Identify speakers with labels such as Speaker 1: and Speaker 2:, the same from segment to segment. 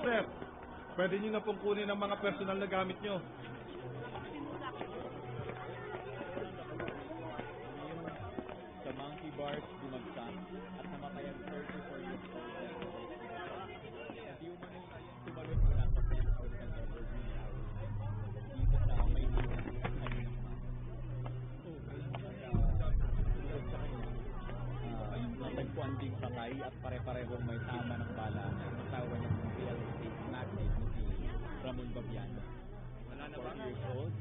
Speaker 1: sir. Pwede nyo na pong kunin ang mga personal na gamit nyo.
Speaker 2: The monkey bars bumagsak at namatay ang 34 years old na hindi umano yung tumalon mula sa penthouse ng Evergreen House dito sa Maynila at kanilang natagpuan ding patay at pare-parehong may tama ng bala ang asawa niya ng real estate magnate na si Ramon Babiano.
Speaker 1: Wala na ba?
Speaker 2: 4 years old.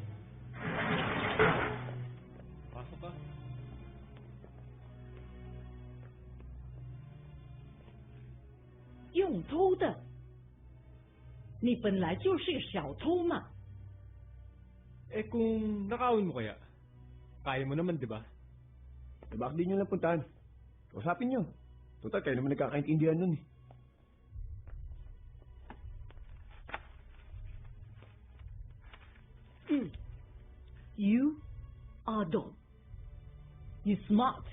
Speaker 1: Pasok ka.
Speaker 3: 用偷的，你本来就是个小偷嘛。
Speaker 1: Eh kung nakawin mo kaya, kaya mo naman, di ba?
Speaker 4: Eh, bakit di nyo lang puntahan? Kausapin nyo. Total, kayo naman nagkakaintindihan nun eh.
Speaker 3: You are dumb. You smart.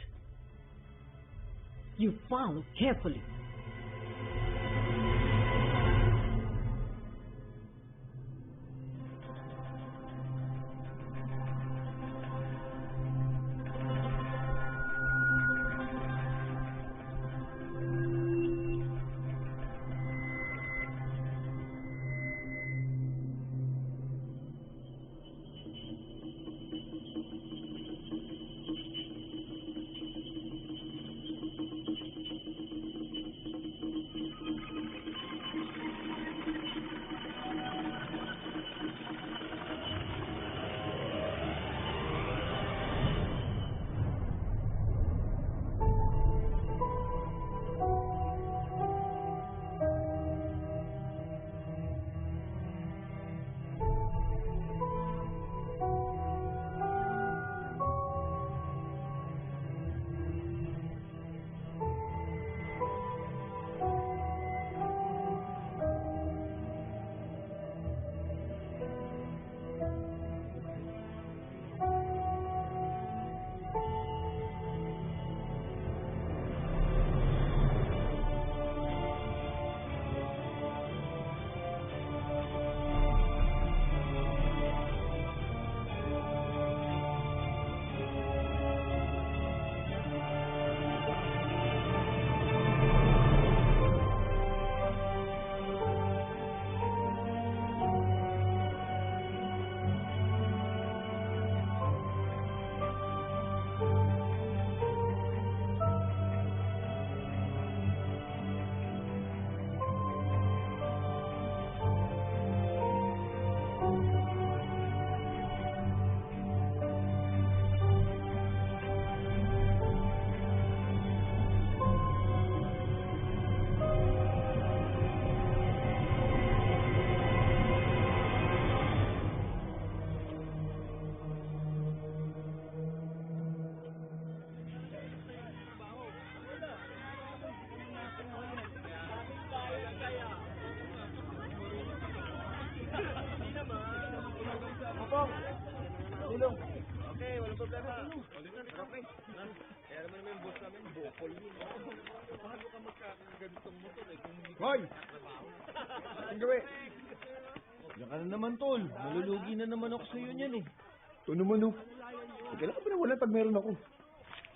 Speaker 3: You follow carefully.
Speaker 4: Pong! Tulong!
Speaker 1: Okay, walang problema. Okay. Kaya naman yung boss namin, bukol yun. Paano ka magkakaganitong motor eh kung hindi
Speaker 4: Hoy! Ang gawin?
Speaker 1: Diyan ka na naman, tol. Malulugi na naman ako sa iyo niyan eh.
Speaker 4: Ito naman oh. Kailan ka ba nawalan pag meron ako?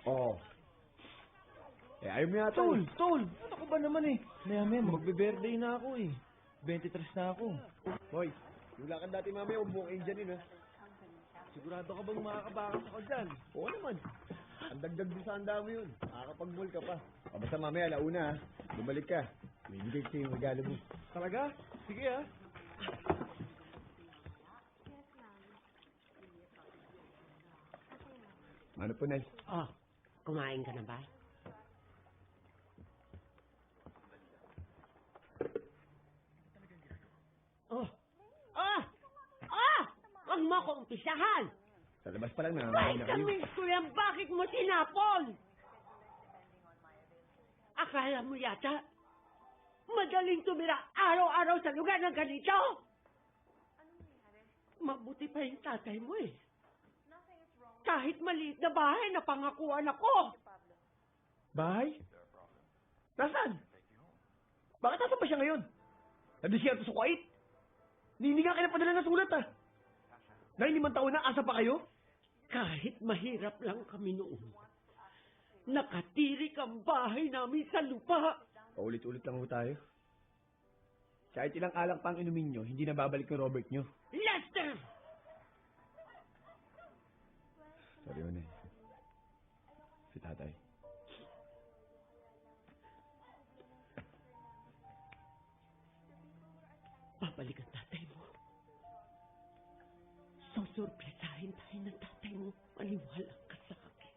Speaker 4: Oo. Eh, ayaw mo yata
Speaker 1: Tol,
Speaker 4: eh.
Speaker 1: tol. Ano ko ba naman eh? Maya-maya, magbe-birthday na ako eh. 23 na ako.
Speaker 4: Hoy, yung lakad dati mamaya, huwag mong Indian yun ha.
Speaker 1: Sigurado ka bang makakabakas ako dyan?
Speaker 4: Oo naman. Ang dagdag din sa handa mo yun. Makakapag-mall ka pa. O basta mamaya, alauna ha. Bumalik ka. May bigay ko yung regalo mo.
Speaker 1: Talaga? Sige ah.
Speaker 4: Ano po, Nel?
Speaker 3: Oh, kumain ka na ba? Oh! Ah! Ah! Huwag mo ko umpisahan!
Speaker 4: Sa labas pa lang na.
Speaker 3: Vitamins ko yan, bakit mo tinapon? Akala mo yata, madaling tumira araw-araw sa lugar ng ganito? Mabuti pa yung tatay mo eh. Kahit maliit na bahay na pangakuan ako.
Speaker 4: Bahay? Nasaan? Bakit nasa pa siya ngayon? Nadisyerto sa Kuwait. Hindi nga kayo padala ng sulat, ah. 5 taon na, asa pa kayo?
Speaker 3: Kahit mahirap lang kami noon, nakatirik ang bahay namin sa lupa.
Speaker 4: Paulit-ulit lang ho tayo. Kahit ilang alak pang inumin nyo, hindi na babalik yung Robert nyo.
Speaker 3: Lester!
Speaker 4: Sorry, One. Si tatay.
Speaker 3: Babalik ang tatay mo. Susurpresahin tayo ng tatay mo. Maniwala ka sa akin.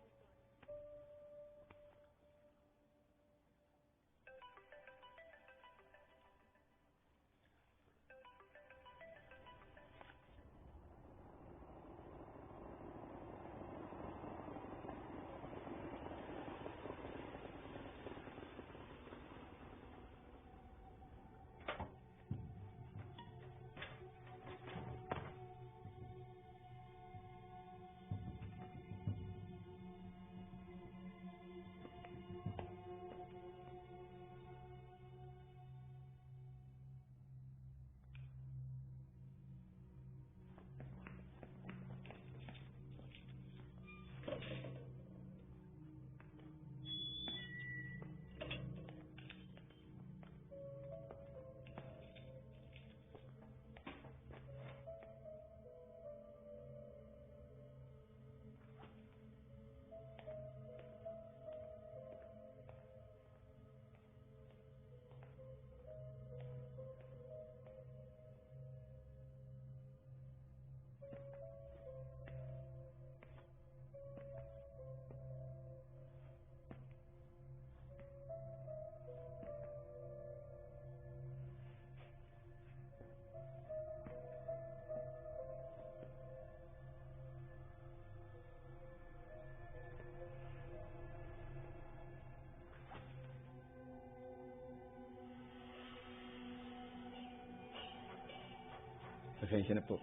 Speaker 4: Pasensya na po.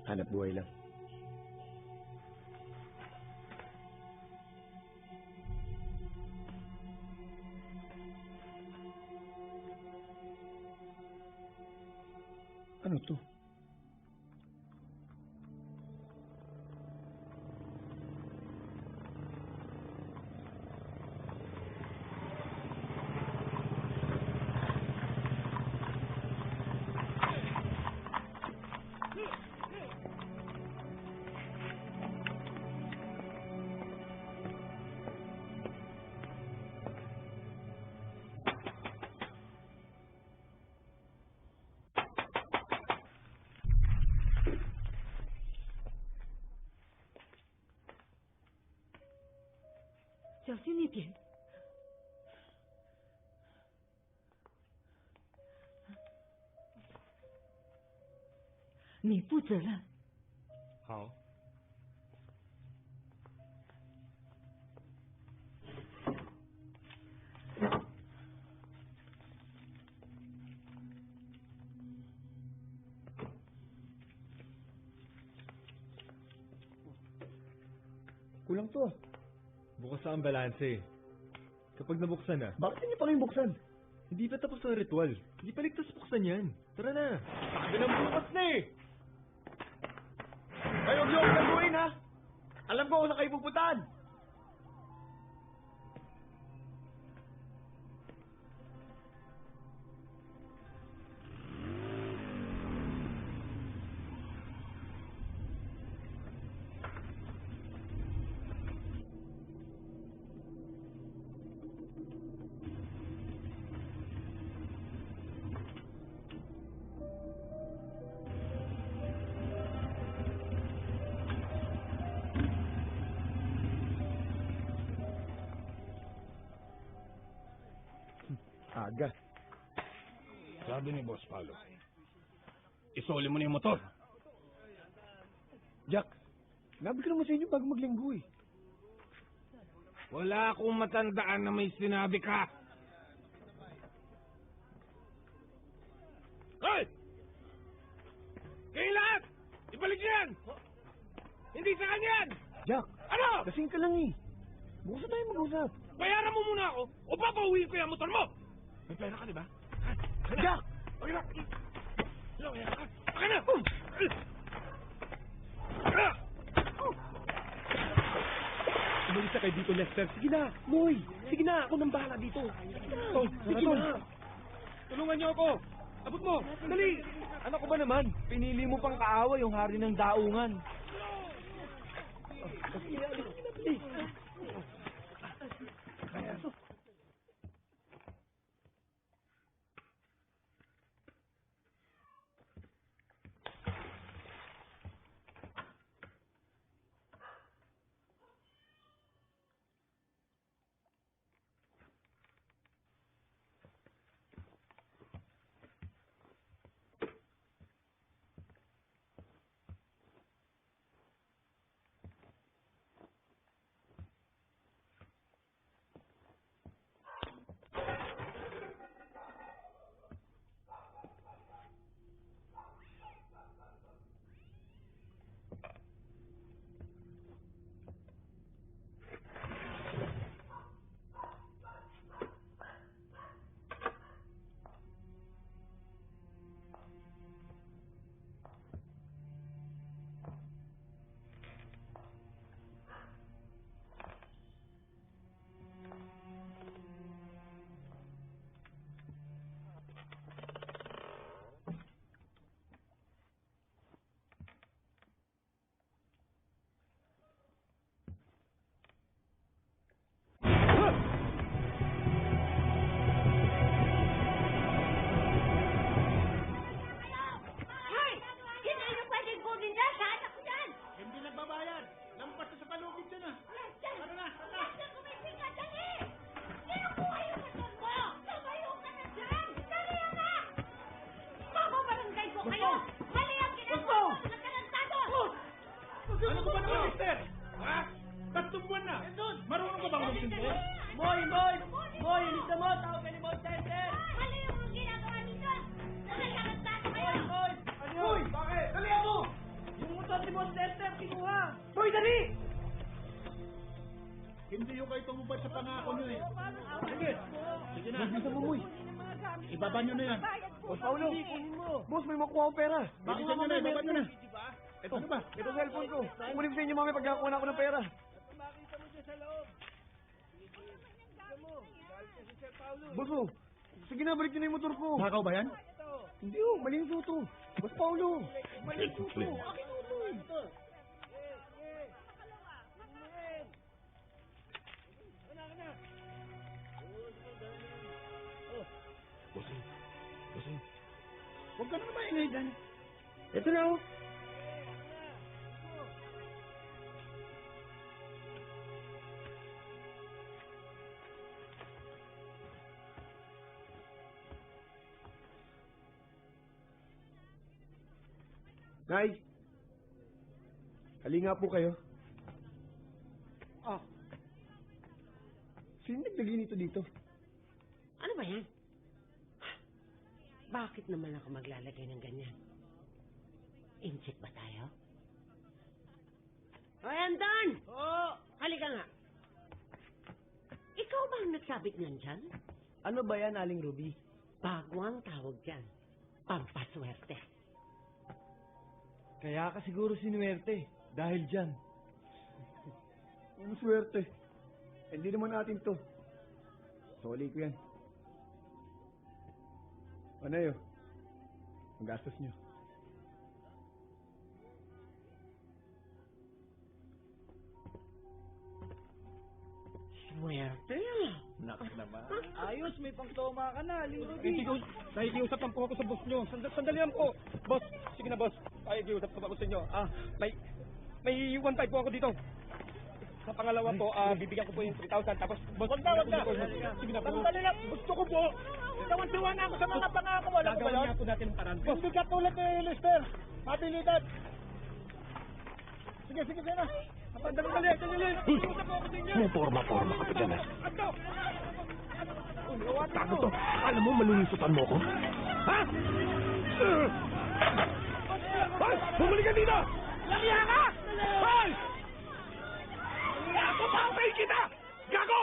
Speaker 4: Hanap buhay lang. Ano to?
Speaker 3: 你负责任。
Speaker 1: 好。
Speaker 4: Kulang to.
Speaker 1: Bukas na ang balanse. Kapag nabuksan na,
Speaker 4: Bakit hindi pa kayo buksan?
Speaker 1: hindi pa tapos ang ritual. Hindi pa ligtas buksan yan. Tara na. Sabi ng bukas na eh.
Speaker 4: Ay, huwag niyo akong gagawin, ha? Alam ko kung saan kayo pupuntahan. Aga.
Speaker 5: Sabi ni Boss Palo, isoli mo na yung motor.
Speaker 4: Jack, nabi ko naman sa inyo bago maglinggo eh.
Speaker 5: Wala akong matandaan na may sinabi ka. Hoy! Kayo lahat! Ibalik niyo yan! Hindi sa kanya yan!
Speaker 4: Jack,
Speaker 5: Ano?
Speaker 4: kasing ka lang eh. Bukas na tayo mag-usap.
Speaker 5: Bayaran mo muna ako o papauwiin ko yung motor mo! May pera ka, di ba? Ha?
Speaker 4: Jack!
Speaker 5: Okay na! Okay na!
Speaker 1: Umalis na kayo dito, Lester. Sige na, Moy. Sige na, ako nang bahala dito. Sige na. Tulungan niyo ako. Abot mo, dali.
Speaker 6: Ano ko ba naman? Pinili mo pang kaaway yung hari ng daungan.
Speaker 1: Sige na, bilis.
Speaker 3: Hoy! Hindi nyo pwedeng kunin dyan sa anak ko yan!
Speaker 5: Hindi nagbabayad! Lampas na sa palugid siya na!
Speaker 3: Lester!
Speaker 5: Ano na?
Speaker 3: Lester, gumising ka, dali! Kinukuha yung motor mo! Tumayo ka na dyan! Dali na! Papabarangay ko kayo! Mali ang ginagawa mo sa tarantado!
Speaker 5: Ano ko ba naman, mister? Ha? 3 buwan na! Marunong ka bang magsinto?
Speaker 6: Moy! Ilista mo! Tawag ka ni Boss Center!
Speaker 3: Mali yung ginagawa nito! Tarantado kayo!
Speaker 6: Moy! Bakit? Dalihan mo! Yung motor ni Boss Center, kinuha! Moy, dali!
Speaker 5: Hindi yung kayo tumubad sa pangako niyo eh.
Speaker 6: Sige!
Speaker 5: Sige na.
Speaker 6: Bilisan mo, Moy!
Speaker 5: Ibaba niyo na yan.
Speaker 6: Boss Paulo! Boss, may makuha akong pera!
Speaker 5: Bilisan niyo na, ibaba niyo na.
Speaker 6: Ito,
Speaker 5: Ano ba?
Speaker 6: ito cellphone ko. Kunin ko sa inyo, mami, pag nakakuha ako ng pera. Boss, oh. Sige na, balik nyo na yung motor ko.
Speaker 5: Nakaw ba yan?
Speaker 6: Hindi, oh. Mali yung suto. Boss Paulo. Mali yung suto.
Speaker 5: Huwag ka naman maingay dyan.
Speaker 6: Ito na, oh. Nay! Hali nga po kayo.
Speaker 3: Oh,
Speaker 6: Sino naglagay nito dito?
Speaker 3: ano ba yan? Bakit naman ako maglalagay ng ganyan? Inchik ba tayo? Hoy, Anton! Oo! Halika nga. Ikaw ba ang nagsabit niyan dyan?
Speaker 6: Ano ba yan, Aling Ruby?
Speaker 3: Bago ang tawag dyan. Pampaswerte.
Speaker 6: Kaya ka siguro sinuwerte. Dahil dyan. Ang swerte. Hindi naman natin to. Soli ko yan. Ano yun? Ang gastos nyo.
Speaker 3: Swerte?
Speaker 6: Nakas naman. Ayos, may pangtoma ka na, Aling Ruby.
Speaker 1: Nakikiusap lang po ako sa boss nyo. Sandali lang po. Boss, sige na boss. Nakikiusap po ako sa inyo. May 1.5 po ako dito. Sa pangalawa po, bibigyan ko po yung 3,000. Tapos, boss, wag na. Sige na po.
Speaker 5: Sandali lang. Gusto ko po. Tawan-tuwa na ako sa mga pangako. Wala ko ba
Speaker 1: Gagawin
Speaker 5: yun?
Speaker 1: nga po natin ang paraan. Boss,
Speaker 5: Hindi ka tulad ni Lester. Mabilidad. Sige na.
Speaker 1: dali. Nakikiusap po ako sa inyo.
Speaker 5: Forma ka pa dyan eh.
Speaker 1: Ato!
Speaker 5: Tago to. Alam mo, malulusutan mo ko? Ha? Hoy! Bumalik ka dito! Laliha ka! Hoy! Papatay kita! Gago!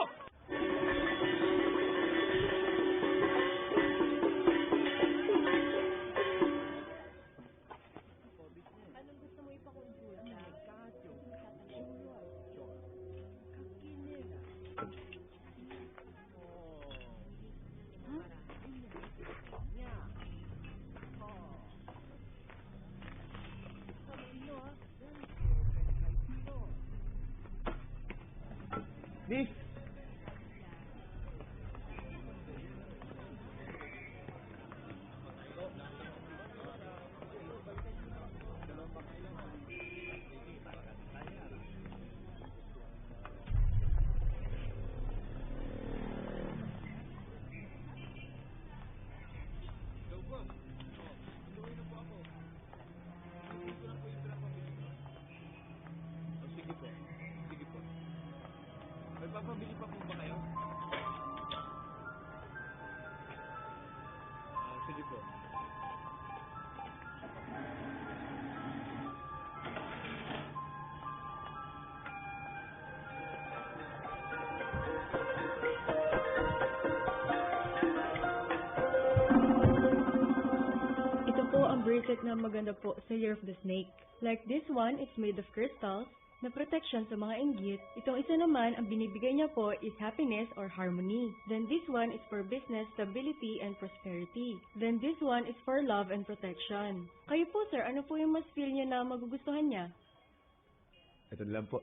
Speaker 2: po.
Speaker 7: Ito po ang bracelet na maganda po sa Year of the Snake. Like this one, it's made of crystals na protection sa mga inggit. Itong isa naman, ang binibigay niya po is happiness or harmony. Then this one is for business, stability, and prosperity. Then this one is for love and protection. Kayo po sir, ano po yung mas feel niya na magugustuhan niya?
Speaker 4: Ito na lang po.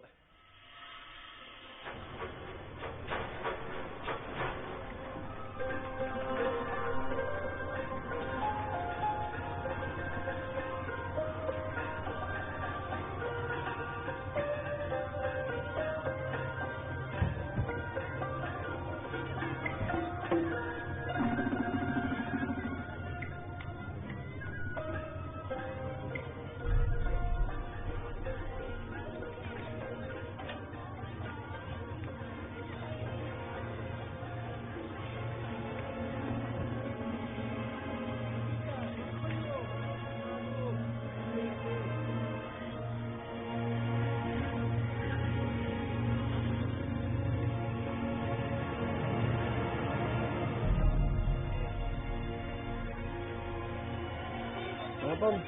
Speaker 4: Mga pang,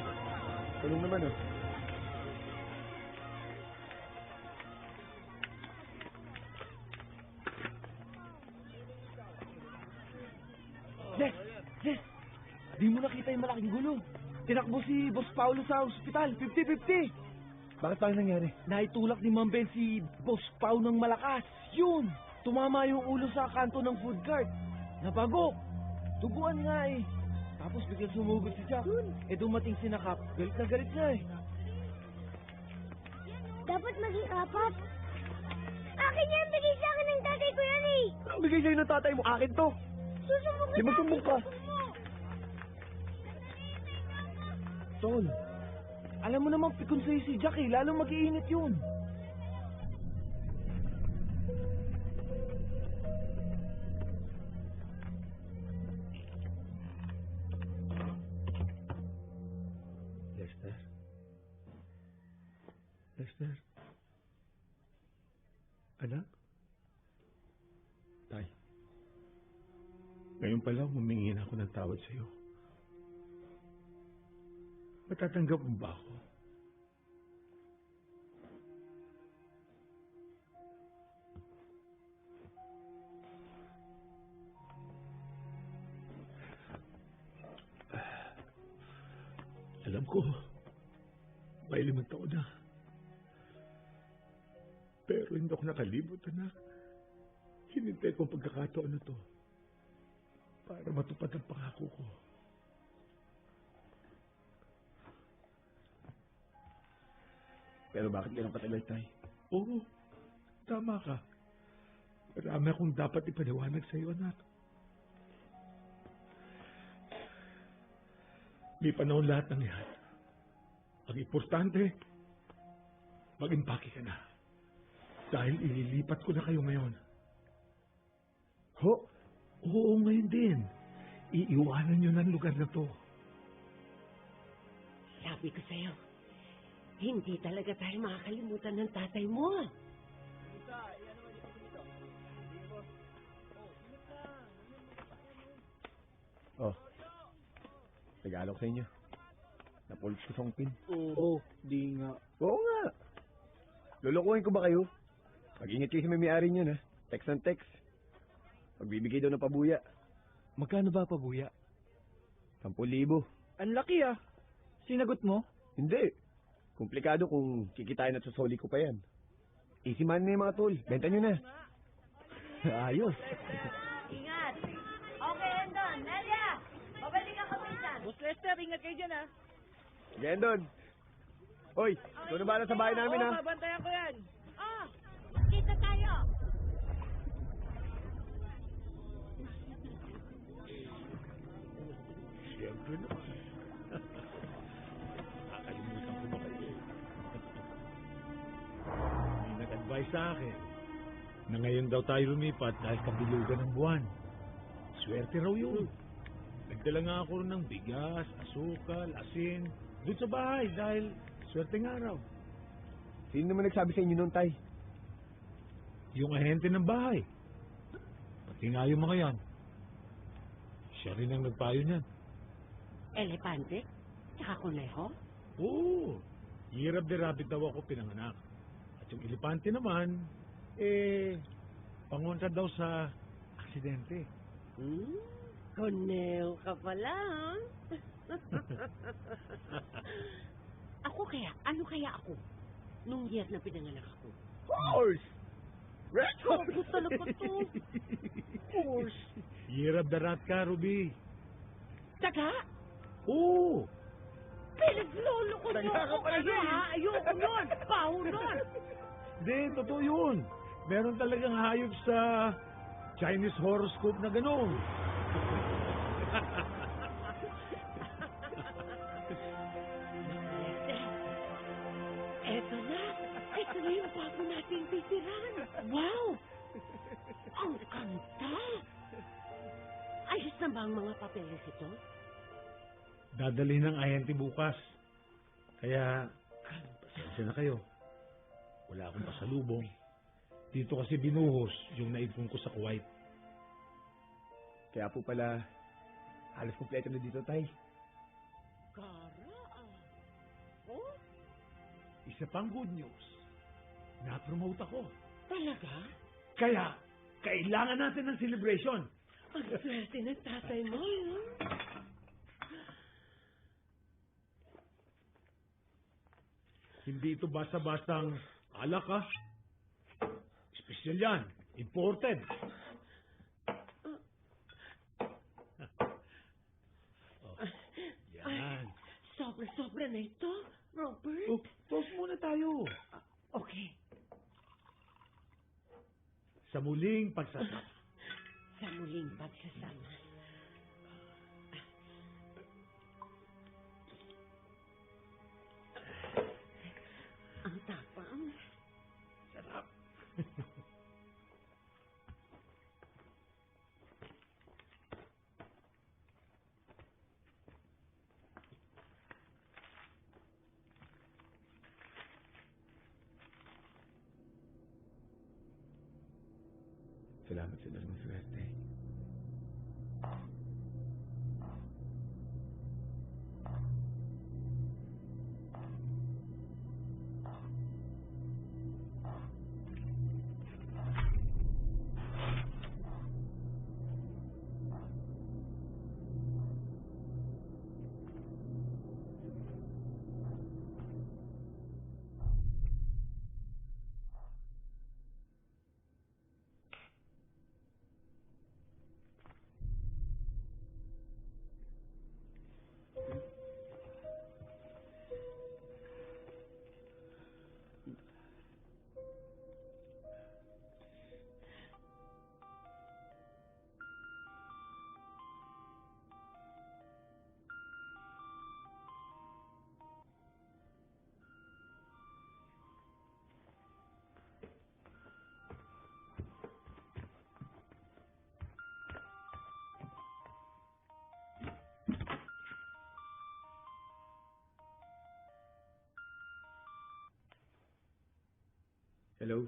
Speaker 4: tulong naman oh.
Speaker 6: Des! Des! Di mo nakita yung malaking gulo. Tinakbo si Boss Paulo sa ospital. 50-50.
Speaker 4: Bakit tayo nangyari?
Speaker 6: Naitulak ni Ma'am Ben si Boss Pau ng malakas. Yun! Tumama yung ulo sa kanto ng food cart. Nabago. Tubuan nga eh. Tapos biglang sumugod si Jack. Eh dumating si Nakap. Galit na galit na eh.
Speaker 3: Dapat maging apat. Akin yan, bigay sa akin ng tatay ko yan eh.
Speaker 4: Ang bigay sa'yo ng tatay mo, akin to.
Speaker 3: Susumbong
Speaker 4: Di magsumbong ka.
Speaker 6: Tol, alam mo namang pikon sa'yo si Jack eh. Lalong mag-iinit yun.
Speaker 4: Lester? Lester? Anak? Tay. Ngayon pa lang humingi na ako ng tawad sa'yo. Matatanggap mo ba ako? Alam ko, may 5 taon na. Pero hindi ako nakalibot, anak. Hinintay ko ang pagkakataon na to para matupad ang pangako ko. Pero bakit ganun katagal, Tay? Oo, tama ka. Marami akong dapat ipaliwanag sa iyo, anak. May panahon lahat ng yan. Ang importante, mag-impake ka na. Dahil ililipat ko na kayo ngayon. Ho? Oo, ngayon din. Iiwanan nyo ng lugar na to.
Speaker 8: Sabi ko sa'yo, hindi talaga tayo makakalimutan ng tatay mo.
Speaker 4: Oh. Regalo ko sa inyo. Napulis ko sa pin.
Speaker 6: Oo, di nga.
Speaker 4: Oo nga. Lulukuhin ko ba kayo? Mag-ingat kayo sa may-ari niyan, ha? Text and text. Magbibigay daw ng pabuya.
Speaker 6: Magkano ba pabuya?
Speaker 4: 10,000.
Speaker 6: Ang laki ah. Sinagot mo?
Speaker 4: Hindi. Komplikado kung kikitain at susoli ko pa yan. Easy money na yung mga tol. Benta nyo na. Ayos.
Speaker 3: Ingat. Okay, Endon. Nelia, babalik ako minsan.
Speaker 6: Boss Lester, ingat kayo dyan ah.
Speaker 4: Sige, Don. Hoy, ito na bala sa bahay namin, ha?
Speaker 6: Babantayan ko yan.
Speaker 3: Ah, kita tayo.
Speaker 4: Siyempre naman. Nakakalimutan ko ba kayo?
Speaker 5: May nag-advise sa akin na ngayon daw tayo lumipat dahil kabilugan ng buwan. Swerte raw yun.
Speaker 4: Nagdala nga ako rin ng bigas, asukal, asin, doon sa bahay dahil swerteng araw.
Speaker 6: Sino naman nagsabi sa inyo noon, Tay?
Speaker 4: Yung ahente ng bahay. Pati nga yung mga yan. Siya rin ang nagpayo niyan.
Speaker 8: Elepante? Tsaka kuneho?
Speaker 4: Oo, hirap de rabbit daw ako pinanganak. At yung elepante naman, pangontra daw sa aksidente.
Speaker 8: Kuneho ka pala, ha? Ano kaya ako? Nung year na pinanganak ako.
Speaker 6: Horse! Red
Speaker 8: Ako talaga to. Horse.
Speaker 4: Year of the rat ka, Ruby.
Speaker 8: Taga?
Speaker 4: Oo,
Speaker 8: Pinaglolo ko
Speaker 6: Taga
Speaker 8: mo
Speaker 6: ka
Speaker 8: ako.
Speaker 6: pala,
Speaker 8: Ano,
Speaker 6: Jay.
Speaker 8: ha? Ayoko nun. Baho nun.
Speaker 4: hindi, totoo yun. Meron talagang hayop sa Chinese horoscope na gano'n.
Speaker 8: Eto na. Eto na yung bago nating titiran. Wow! Ang ganda! Ayos na ba ang mga papeles ito?
Speaker 4: Dadalhin ng ahente bukas. Kaya, pasensya na kayo. Wala akong pasalubong. Dito kasi binuhos yung naipon ko sa Kuwait.
Speaker 6: Kaya po pala, halos kompleto na dito, Tay.
Speaker 8: Kara, Oh?
Speaker 4: Isa pang good news, na-promote ako.
Speaker 8: Talaga?
Speaker 4: Kaya, kailangan natin ng celebration.
Speaker 8: Ang swerte ng tatay mo, no?
Speaker 4: Hindi ito basta-bastang alak, ha? Special yan. Imported. Oh, yan.
Speaker 8: Sobra-sobra na ito, Robert.
Speaker 4: Oh, toast muna tayo.
Speaker 8: Okay.
Speaker 4: Sa muling pagsasama.
Speaker 8: Sa muling pagsasama. Ang tapang.
Speaker 4: Sarap.
Speaker 6: Salamat sa Diyos ng swerte. Hello?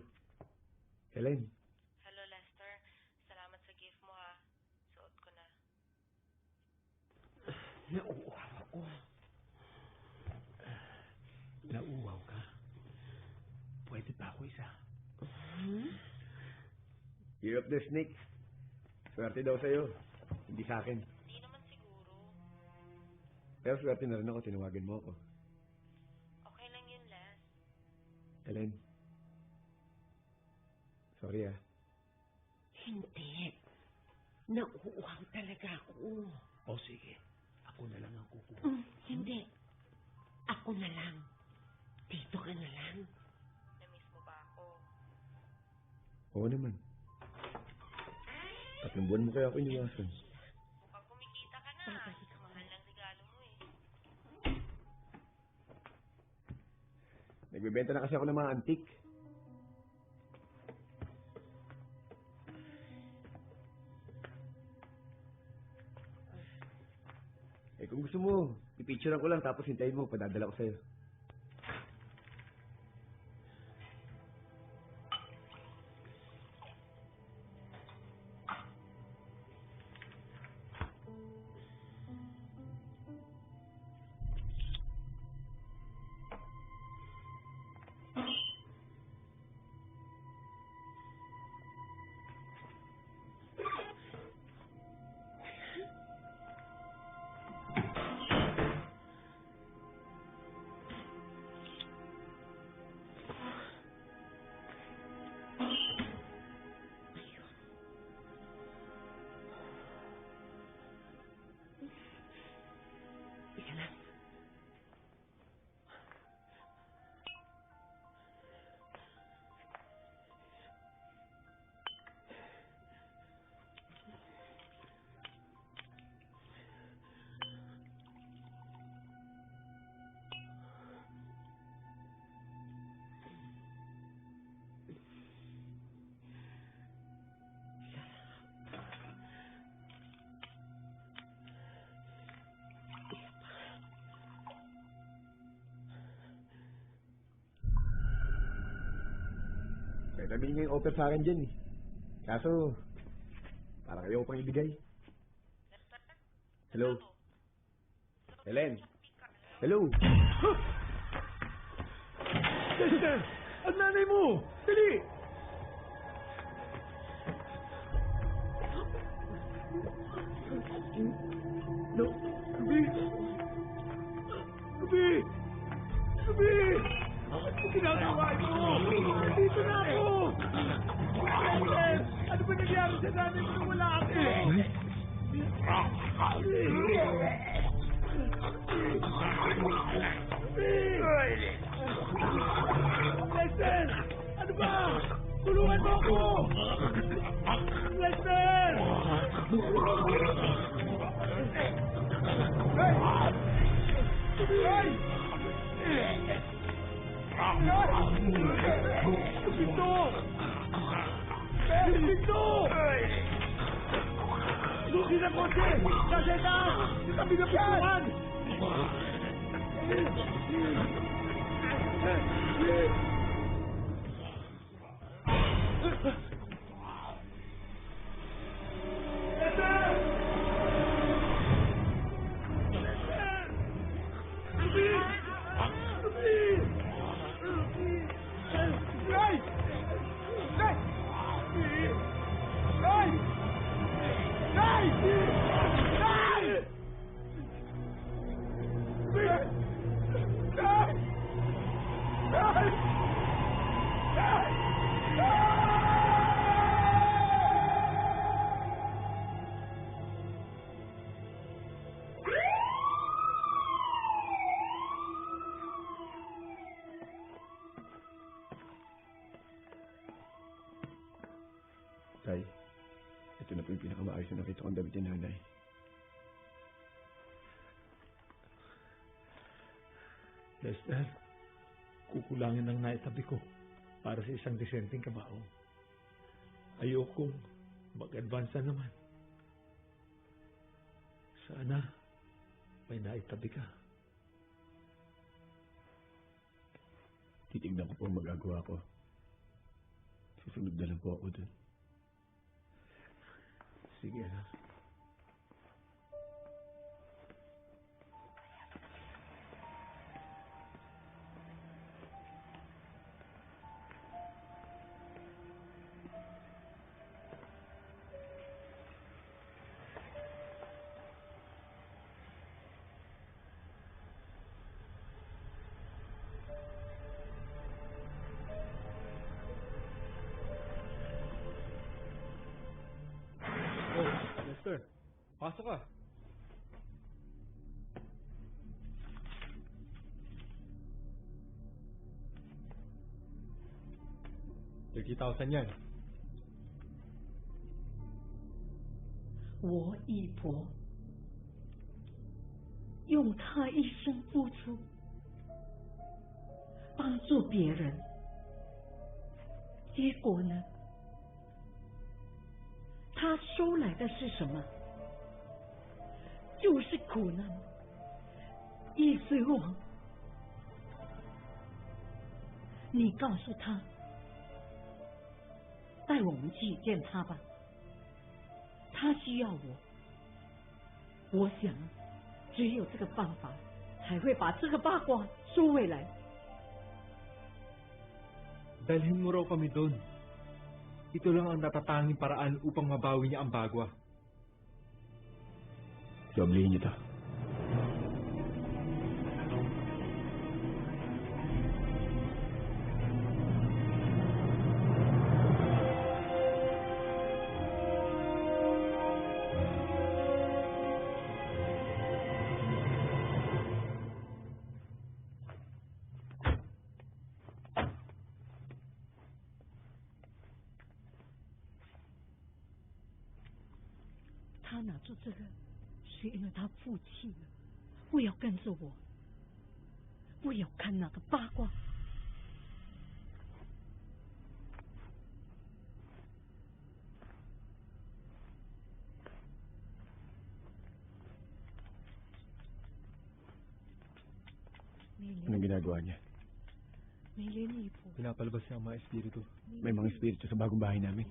Speaker 6: Helen?
Speaker 7: Hello, Lester. Salamat sa gift mo, ha. Suot ko na.
Speaker 8: Nauuhaw ako.
Speaker 4: Nauuhaw ka. Pwede pa ako isa.
Speaker 6: Year of the Snake. Swerte daw sa'yo. Hindi sa akin.
Speaker 7: Hindi naman siguro.
Speaker 6: Pero swerte na rin ako, tinawagan mo ako.
Speaker 7: Okay lang yun, Les.
Speaker 6: Helen? Sorry, ah.
Speaker 8: Hindi. Nauuhaw talaga ako.
Speaker 4: O sige, ako na lang ang kukuha.
Speaker 8: Hindi. Ako na lang. Dito ka na lang.
Speaker 7: Na-miss mo ba ako?
Speaker 6: Oo naman. 3 buwan mo kaya ako iniwasan.
Speaker 7: Mukhang kumikita ka na. Mahal lang regalo mo, eh.
Speaker 6: Nagbebenta na kasi ako ng mga antique.
Speaker 9: Kung gusto mo, pipicturean ko lang tapos hintayin mo, padadala ko sa'yo. May sabihin niyo yung offer sa akin dyan eh. Kaso, parang ayaw ko pang ibigay. Hello? Helen? Hello?
Speaker 4: Chester! Ang nanay mo! Dali! No, Gabi! Gabi! Gabi! Ano ginagawa mo? Dito na ako! Chester! Ano ba nangyari sa nanay mo nung wala ako? Lester! Ano ba? Tulungan mo ako! Lester! Hey! Hey! Pinto! Pinto! Susi na kotse! Nasa taas! Sa tabi ng pintuan!
Speaker 9: Tay, ito na po yung pinakamaayos na nakita kong damit ni nanay.
Speaker 4: Lester, kukulangin ang naitabi ko para sa isang disenteng kabaong. Ayokong mag-advance na naman. Sana may naitabi ka.
Speaker 9: Titignan ko po ang magagawa ko. Susunod na lang po ako dun.
Speaker 4: Sige, anak.
Speaker 1: Lester, pasok ka. $30,000 yan.
Speaker 8: 我姨婆用她一生付出，帮助别人，结果呢？她收来的是什么？就是苦难。易水我，你告诉他，带我们去见他吧。他需要我想只有这个办法才会把这个八卦收回来。
Speaker 6: Dalhin mo raw kami doon. Ito lang ang natatanging paraan upang mabawi niya ang bagwa.
Speaker 9: Sablihin niyo to.
Speaker 8: 他拿住这个，是因为他负气了，不要跟着我，不要看那个八卦。
Speaker 9: Anong ginagawa niya?
Speaker 8: May linig po.
Speaker 6: Pinapalabas niya ang mga espiritu.
Speaker 9: May mga espiritu sa bagong bahay namin.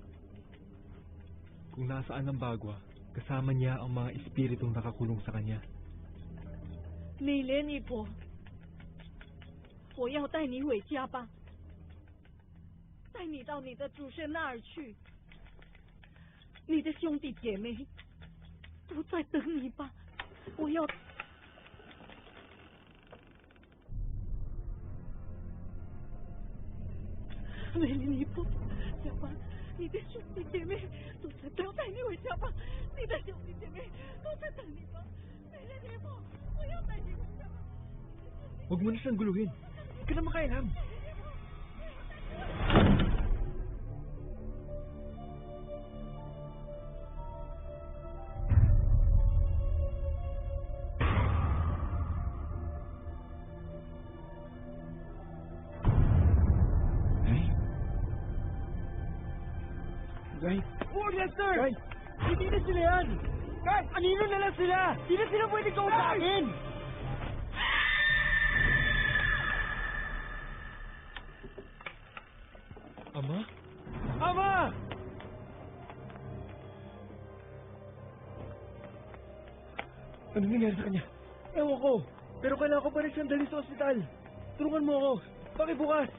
Speaker 6: Kung nasaan ang bagwa, kasama niya ang mga espiritong nakakulong sa kanya.
Speaker 8: 美莲姨婆，我要带你回家吧，带你到你的祖先那儿去。你的兄弟姐妹都在等你吧，我要。美莲姨婆，小芳，你的兄弟姐妹都在等，带你回家吧。你的兄弟姐妹都在等你吧，美莲姨婆，我要带你回家。
Speaker 6: Huwag mo na siyang guluhin. Huwag ka na makailam.
Speaker 9: Guy?
Speaker 6: Oh, Lester! Hindi na sila yan! Guys, anino na lang sila! Hindi na sila pwede kausapin! Ama? Ama!
Speaker 9: Anong nangyari sa kanya?
Speaker 6: Ewan ko, pero kailangan ko pa rin siyang dali sa ospital. Tulungan mo ako. Pakibukas.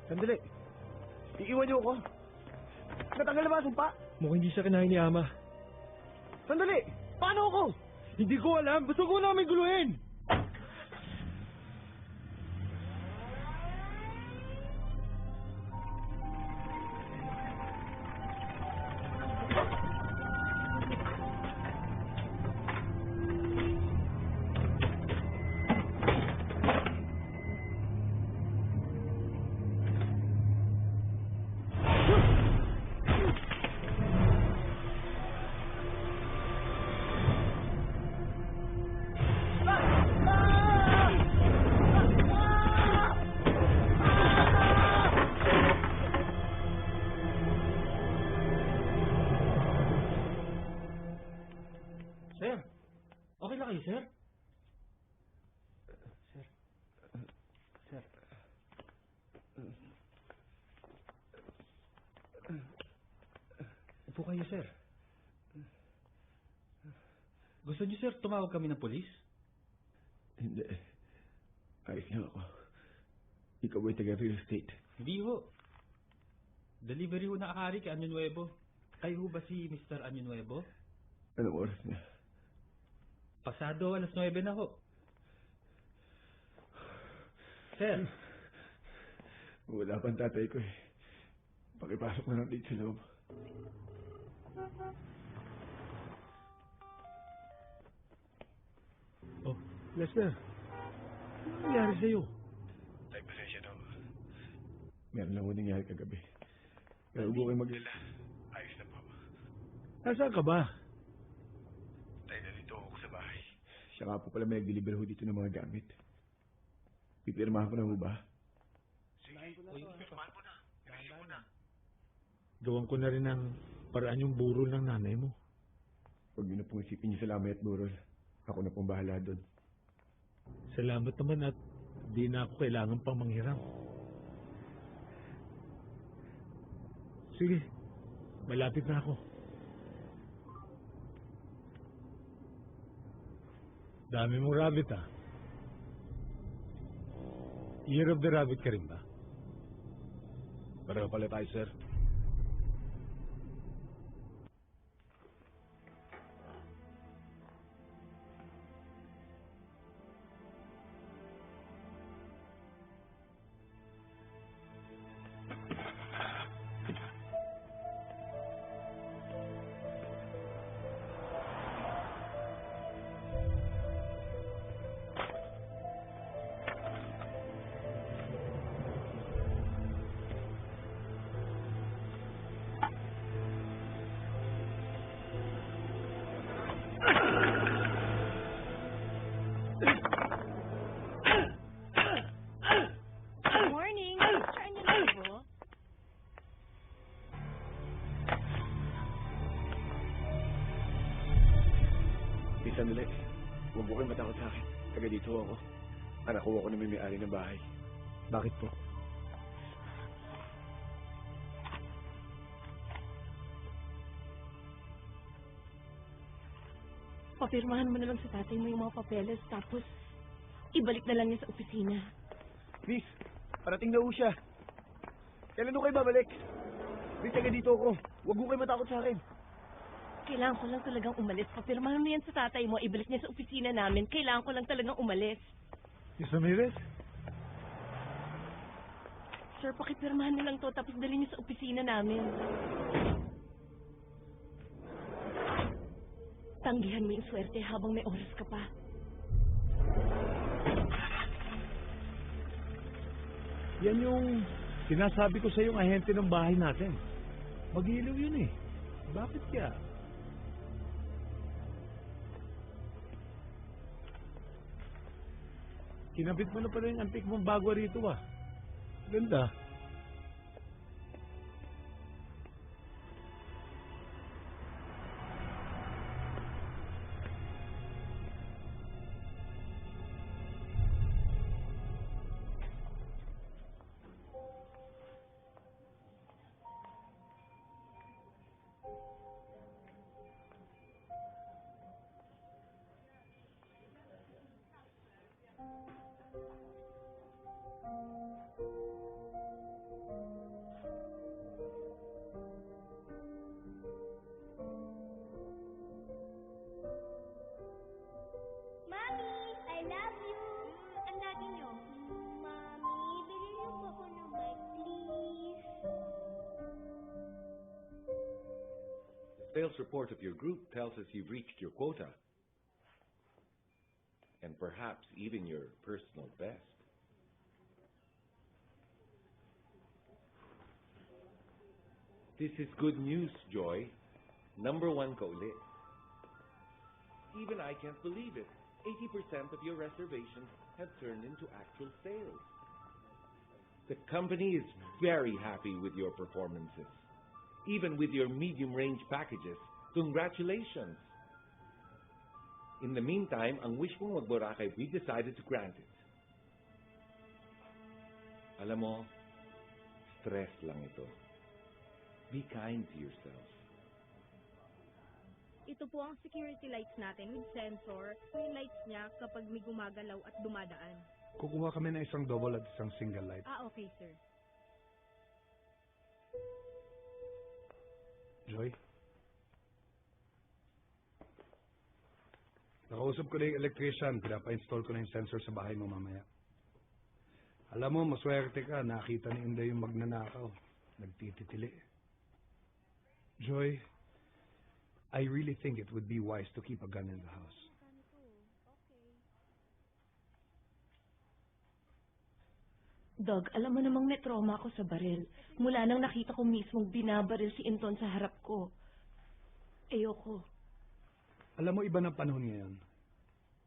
Speaker 9: Sandali. Iiwan niyo ako. Natanggal na ba ang sumpa?
Speaker 6: Mukhang hindi siya kinain ni Ama.
Speaker 9: Sandali! Paano ako?
Speaker 6: Hindi ko alam. Basta ko namin guluhin.
Speaker 5: Sir, okay na kayo, sir? Sir. Upo kayo, sir. Gusto niyo, sir, tumawag kami ng polis?
Speaker 9: Hindi. Ayos lang ako. Ikaw ba'y taga real estate?
Speaker 5: Hindi ho. Delivery ho na akari kay Anyo Nuevo. Kayo ho ba si Mr. Anyo Nuevo?
Speaker 9: Anong oras na?
Speaker 5: Pasado, 9:00 na ho. Sir,
Speaker 9: Wala pang tatay ko eh. Pakipasok na lang dito sa loob.
Speaker 6: Oh, Lester. Ano nangyari sa'yo?
Speaker 9: Tay, pasensya daw. Meron lang ko nangyari kagabi. Pero huwag ko kayo maglala. Ayos na po.
Speaker 6: Nasaan ka ba?
Speaker 9: Tay, nalito ako sa bahay. Siya nga po pala may nag-deliver ho dito ng mga gamit. Pipirmahan ko na ho ba?
Speaker 4: Gawan ko na rin ang paraan yung burol ng nanay mo.
Speaker 9: Huwag niyo na pong isipin niyo sa lamay at burol. Ako na pong bahala doon.
Speaker 4: Salamat naman at di na ako kailangan pang manghiram. Sige, malapit na ako. Dami mong rabbit ah. Year of the Rabbit ka rin ba?
Speaker 9: Pareho pala tayo, sir.
Speaker 7: Good morning, Mr. Anilavo.
Speaker 9: Di sandali. Huwag po kayong matakot sa akin. Taga dito ako. Anak ko ako na may-ari ng bahay.
Speaker 4: Bakit po?
Speaker 7: Papirmahan mo na lang sa tatay mo yung mga papeles, tapos ibalik na lang niya sa opisina.
Speaker 9: Miss, parating na ho siya. Kailan ho kayo babalik? Miss, taga dito ako. Huwag ho kayo matakot sa akin.
Speaker 7: Kailangan ko lang talagang umalis. Papirmahan mo yan sa tatay mo, ibalik niya sa opisina namin. Kailangan ko lang talagang umalis.
Speaker 4: Miss Ramirez?
Speaker 7: Sir, pakipirmahan niyo lang to, tapos dalhin niyo sa opisina namin. Tanggihan mo yung swerte habang may oras ka pa.
Speaker 4: Yan yung sinasabi ko sa yung ahente ng bahay natin. Mag-ilaw yun eh. Bakit kaya? Kinabit mo na pala yung antik mong bago rito ah. Ganda.
Speaker 3: Mami, I love you. Ang lagi niyo. Mami, bili niyo po ako ng bike, please.
Speaker 10: The sales report of your group tells us you've reached your quota. And perhaps even your personal best. This is good news, Joy. Number 1 ka ulit. Even I can't believe it. 80% of your reservations have turned into actual sales. The company is very happy with your performances. Even with your medium-range packages. Congratulations! In the meantime, ang wish mong mag-Boracay, we decided to grant it. Alam mo, stress lang ito. Be kind to yourself.
Speaker 8: Ito po ang security lights natin with sensor. Yung lights niya kapag may gumagalaw at dumadaan.
Speaker 5: Kukuha kami ng isang double at isang single light.
Speaker 8: Ah, okay, sir.
Speaker 5: Joy? Nakausap ko na yung electrician. Pinapa-install ko na yung sensor sa bahay mo mamaya. Alam mo, maswerte ka. Nakita ni Inday yung magnanakaw. Nagtititili. Joy, I really think it would be wise to keep a gun in the house.
Speaker 7: Dog, alam mo namang may trauma ako sa baril. Mula nang nakita ko mismong binabaril si Inton sa harap ko. Ayoko.
Speaker 5: Alam mo, iba ng panahon ngayon.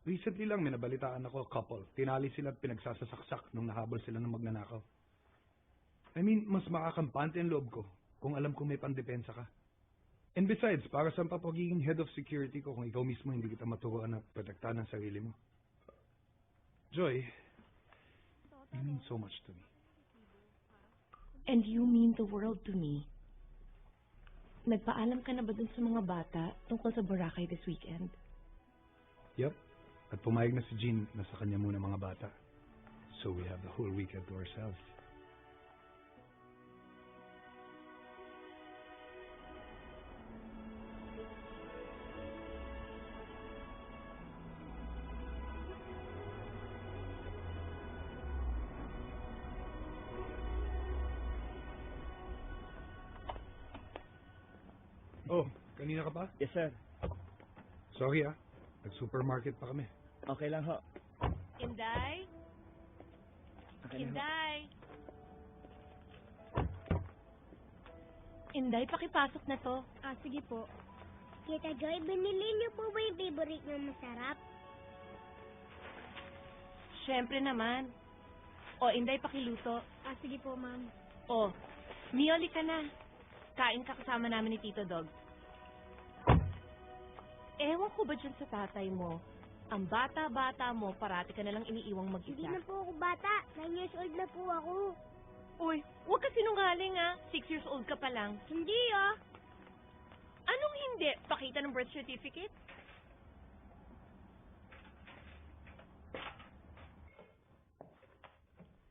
Speaker 5: Recently lang, may nabalitaan ako, couple. Tinali sila at pinagsasasaksak nung nahabol sila ng magnanakaw. I mean, mas makakampante ang loob ko kung alam kong may pandepensa ka. And besides, para saan pa pagiging head of security ko kung ikaw mismo hindi kita maturuan na protektahan ang sarili mo? Joy, you mean so much to me.
Speaker 11: And you mean the world to me. Nagpaalam ka na ba dun sa mga bata tungkol sa Boracay this weekend?
Speaker 5: Yep. At pumayag na si Jean na sa kanya muna mga bata. So we have the whole weekend to ourselves. Oh, kanina ka pa?
Speaker 6: Yes, sir.
Speaker 5: Sorry nag-supermarket pa kami.
Speaker 6: Okay lang ho.
Speaker 8: Inday? Inday?
Speaker 11: Inday, pakipasok na to.
Speaker 3: Ah, sige po. Tita Joy, binili niyo po ba yung favorite niyo masarap?
Speaker 11: Siyempre naman. O, Inday, pakiluto.
Speaker 3: Ah, sige po, ma'am.
Speaker 11: O, Mioli ka na. Kain ka kasama namin ni Tito Dog. Ewan ko ba dyan sa tatay mo? Ang bata-bata mo, parati ka nalang iniiwang
Speaker 3: Hindi
Speaker 11: mag-isa.
Speaker 3: na po ako bata. 9 years old na po ako.
Speaker 11: Uy, huwag ka sinungaling 6 years old ka pa lang.
Speaker 3: Hindi
Speaker 11: Anong hindi? Pakita ng birth certificate?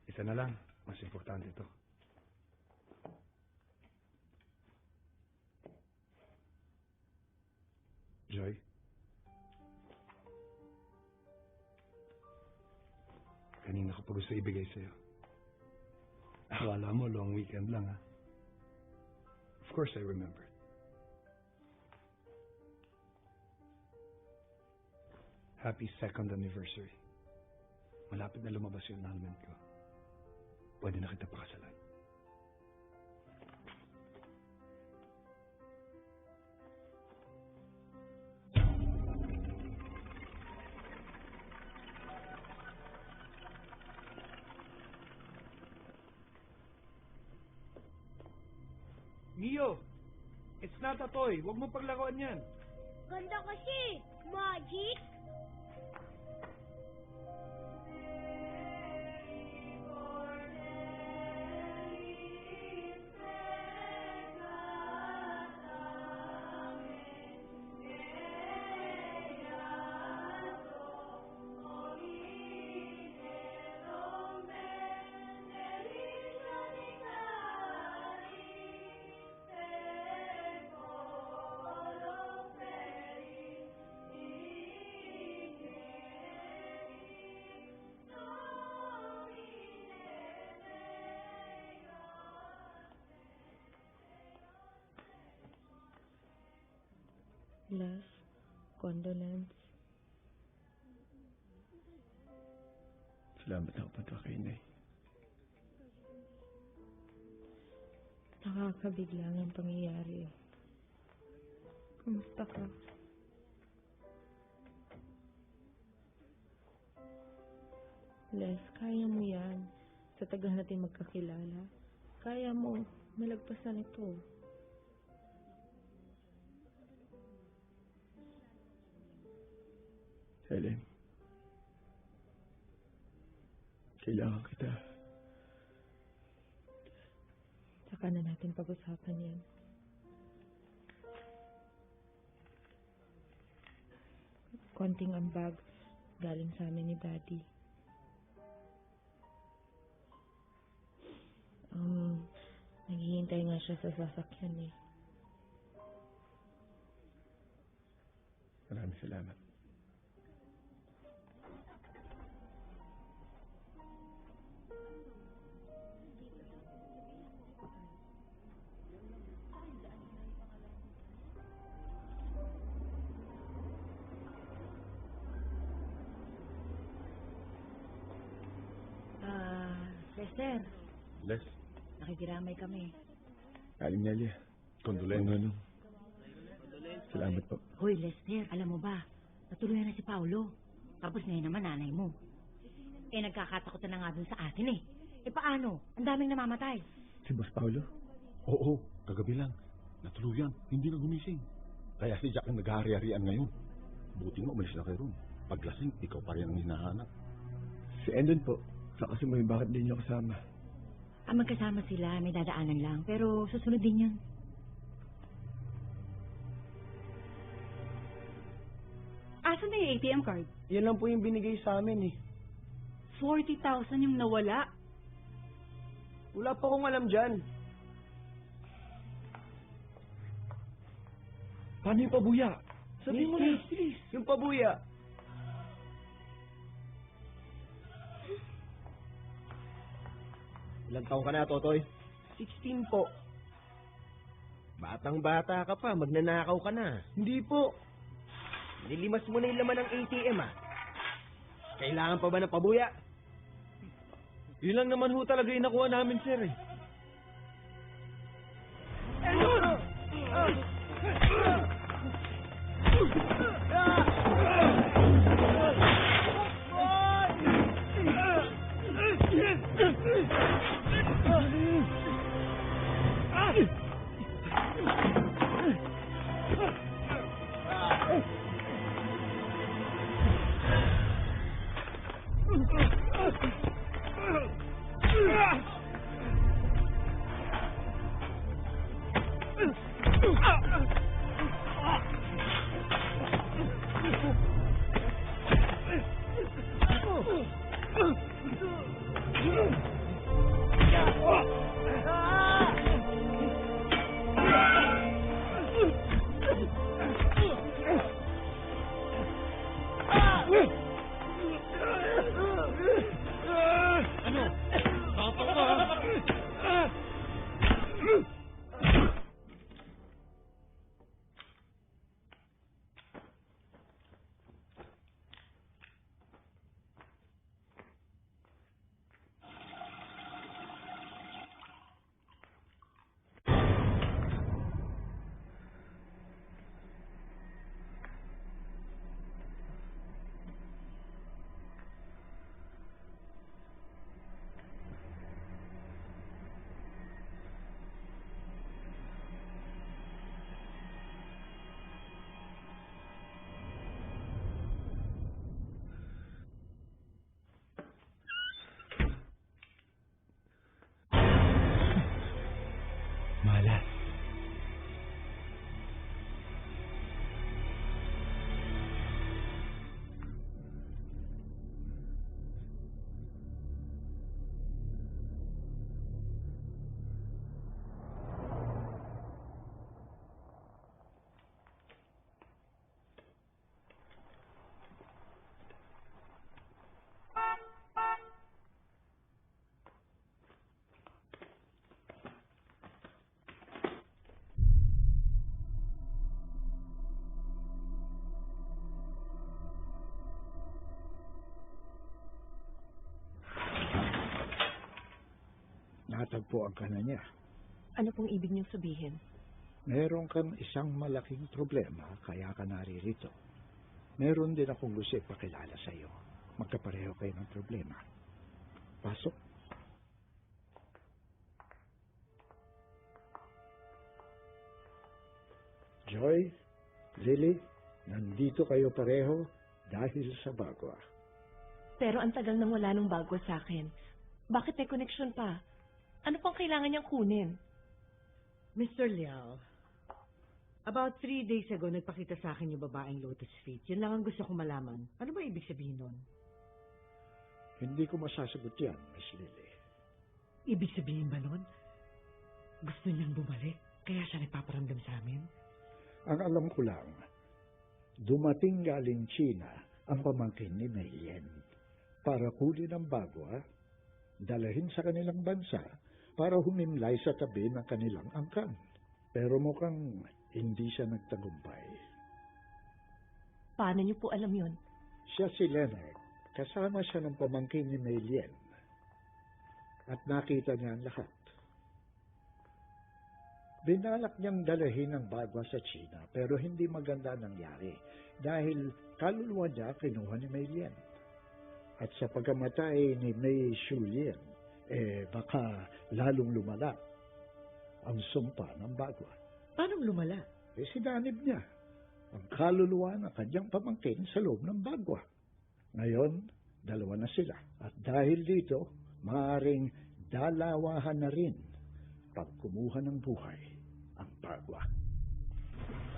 Speaker 5: Isa na lang. Mas importante ito. Joy? Kanina ko pa gusto ibigay sa'yo. Akala mo long weekend lang, Of course I remember. Happy 2nd anniversary. Malapit na lumabas yung annulment ko. Pwede na kita pakasalan.
Speaker 6: Mio, it's not a toy. Huwag mo paglaruan yan.
Speaker 3: Ganda kasi. Magic.
Speaker 7: Les, condolence.
Speaker 9: Salamat na kapunta kay Inay.
Speaker 7: Nakakabigla ng pangyayari. Kumusta ka? Les, kaya mo yan. Sa tagal natin magkakilala. Kaya mo malagpasan ito.
Speaker 9: Helen. Kailangan kita.
Speaker 7: Saka na natin pag-usapan yan. Konting ambag galing sa amin ni Daddy. Naghihintay nga siya sa sasakyan eh.
Speaker 9: Maraming salamat.
Speaker 11: Lester,
Speaker 9: Les,
Speaker 11: nakikiramay kami.
Speaker 9: Aling Nelia. Condolence. Salamat po.
Speaker 11: Hoy, Lester, alam mo ba, natuluyan na si Paolo. Tapos ngayon naman nanay mo. Nagkakatakutan na nga dun sa atin paano? Ang daming namamatay.
Speaker 9: Si Boss Paulo? Oo, kagabi lang.
Speaker 12: Natuluyan, hindi na gumising. Kaya si Jack ang naghahari-harian ngayon. Buti mo, umalis na kayo ron. Paglasing, ikaw pa rin ang hinahanap.
Speaker 9: Si Endon po. Saka si May, bakit din niyo kasama?
Speaker 11: Magkasama sila, may dadaanan lang. Pero susunod din yun.
Speaker 8: Asan na yung ATM card?
Speaker 6: Yan lang po yung binigay sa amin eh.
Speaker 8: 40,000 yung nawala.
Speaker 6: Wala pa akong alam dyan.
Speaker 9: Paano yung pabuya?
Speaker 6: Sabihin mo na, please. Yung pabuya.
Speaker 13: Ilang taong ka na, Totoy?
Speaker 6: 16 po.
Speaker 13: Batang-bata ka pa, magnanakaw ka na.
Speaker 6: Hindi po.
Speaker 13: Nilimas mo na yung laman ng ATM, ah. Kailangan pa ba ng pabuya?
Speaker 6: Yun lang naman ho talaga yung nakuha namin, sir eh.
Speaker 9: Malas.
Speaker 14: Natagpuan ka na niya.
Speaker 7: Ano pong ibig niyong sabihin?
Speaker 14: Meron kang isang malaking problema, kaya ka naririto. Meron din akong gusto ipakilala sa iyo. Magkapareho kayo ng problema. Pasok. Joy, Lily, nandito kayo pareho dahil sa bagwa.
Speaker 7: Pero ang tagal nang wala nung bago sa akin. Bakit may connection pa? Ano pang kailangan niyang kunin?
Speaker 11: Mr. Liao, about 3 days ago, nagpakita sa akin yung babaeng Lotus Feet. Yun lang ang gusto ko malaman. Ano ba ibig sabihin nun?
Speaker 14: Hindi ko masasagot yan, Miss Lily.
Speaker 11: Ibig sabihin ba nun? Gusto niyang bumalik, kaya siya nagpaparamdam sa amin?
Speaker 14: Ang alam ko lang, dumating galing China ang pamangkin ni Mayen para kunin ang bagwa, dalahin sa kanilang bansa para humimlay sa tabi ng kanilang angkan. Pero mukhang hindi siya nagtagumpay.
Speaker 7: Paano niyo po alam yun?
Speaker 14: Siya si Leonard. Kasama siya ng pamangkin ni Maylien. At nakita niya ang lahat. Binalak niyang dalahin ang bagwa sa China pero hindi maganda nangyari dahil kaluluwa niya kinuha ni Maylien. At sa pagkamatay ni Mei Shulien, baka lalong lumala ang sumpa ng bagwa.
Speaker 11: Paano lumala?
Speaker 14: Sinanib niya ang kaluluwa ng kanyang pamangkin sa loob ng bagwa. Ngayon, dalawa na sila. At dahil dito, maaaring dalawahan na rin pag kumuha ng buhay ang bagwa.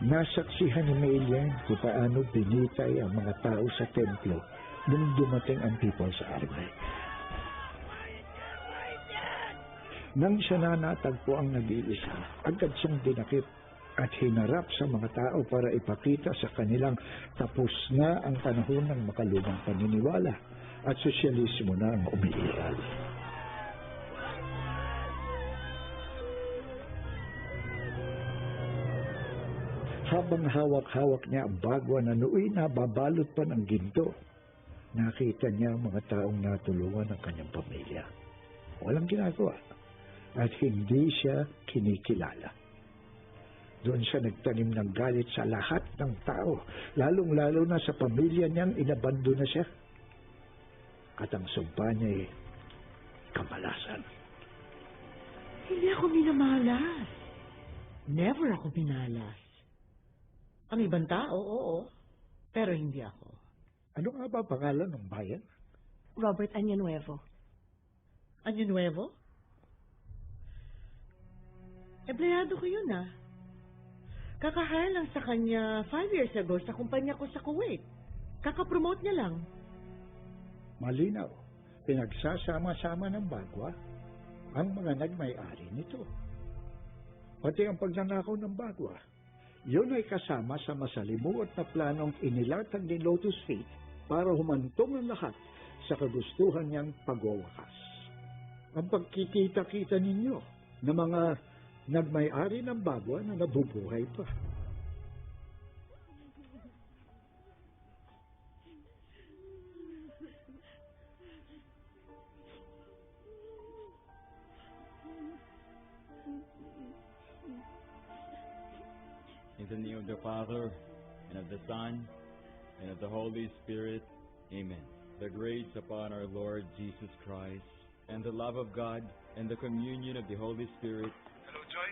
Speaker 14: Nasaksihan ni Maylin kung paano binitay ang mga tao sa templo nung dumating ang People's Army. Nang siya na natagpo ang nag-iisa, agad siyang dinakip at hinarap sa mga tao para ipakita sa kanilang tapos na ang panahon ng makalumang paniniwala at sosyalismo na ang umiiral. Habang hawak-hawak niya ang bagwa na nooy nababalot pa ng ginto, nakita niya ang mga taong natulungan ng kanyang pamilya. Walang ginagawa at hindi siya kinikilala. Doon siya nagtanim ng galit sa lahat ng tao, lalong-lalo na sa pamilya niyang inabando na siya. At ang sumpa niya ay kamalasan.
Speaker 11: Hindi ako minamalas. Never ako minalas. Ang ibang tao, oo. Pero hindi ako.
Speaker 14: Ano nga ba pangalan ng bayan?
Speaker 7: Robert Año-Nuevo.
Speaker 11: Año-Nuevo? Empleyado ko yun, ah. Kakahire lang sa kanya 5 years ago sa kumpanya ko sa Kuwait. Kakapromote niya lang.
Speaker 14: Malinaw, pinagsasama-sama ng bagwa ang mga nagmay-ari nito. Pati ang pagnanakaw ng bagwa, yun ay kasama sa masalimuot na planong inilatag ni Lotus Feet para humantong ang lahat sa kagustuhan niyang pagwawakas. Ang pagkikita-kita ninyo ng mga nagmay-ari ng bagwa na nabubuhay pa.
Speaker 2: In the name of the Father, and of the Son, and of the Holy Spirit. Amen. The grace upon our Lord Jesus Christ, and the love of God, and the communion of the Holy Spirit.
Speaker 5: Hello, Joy?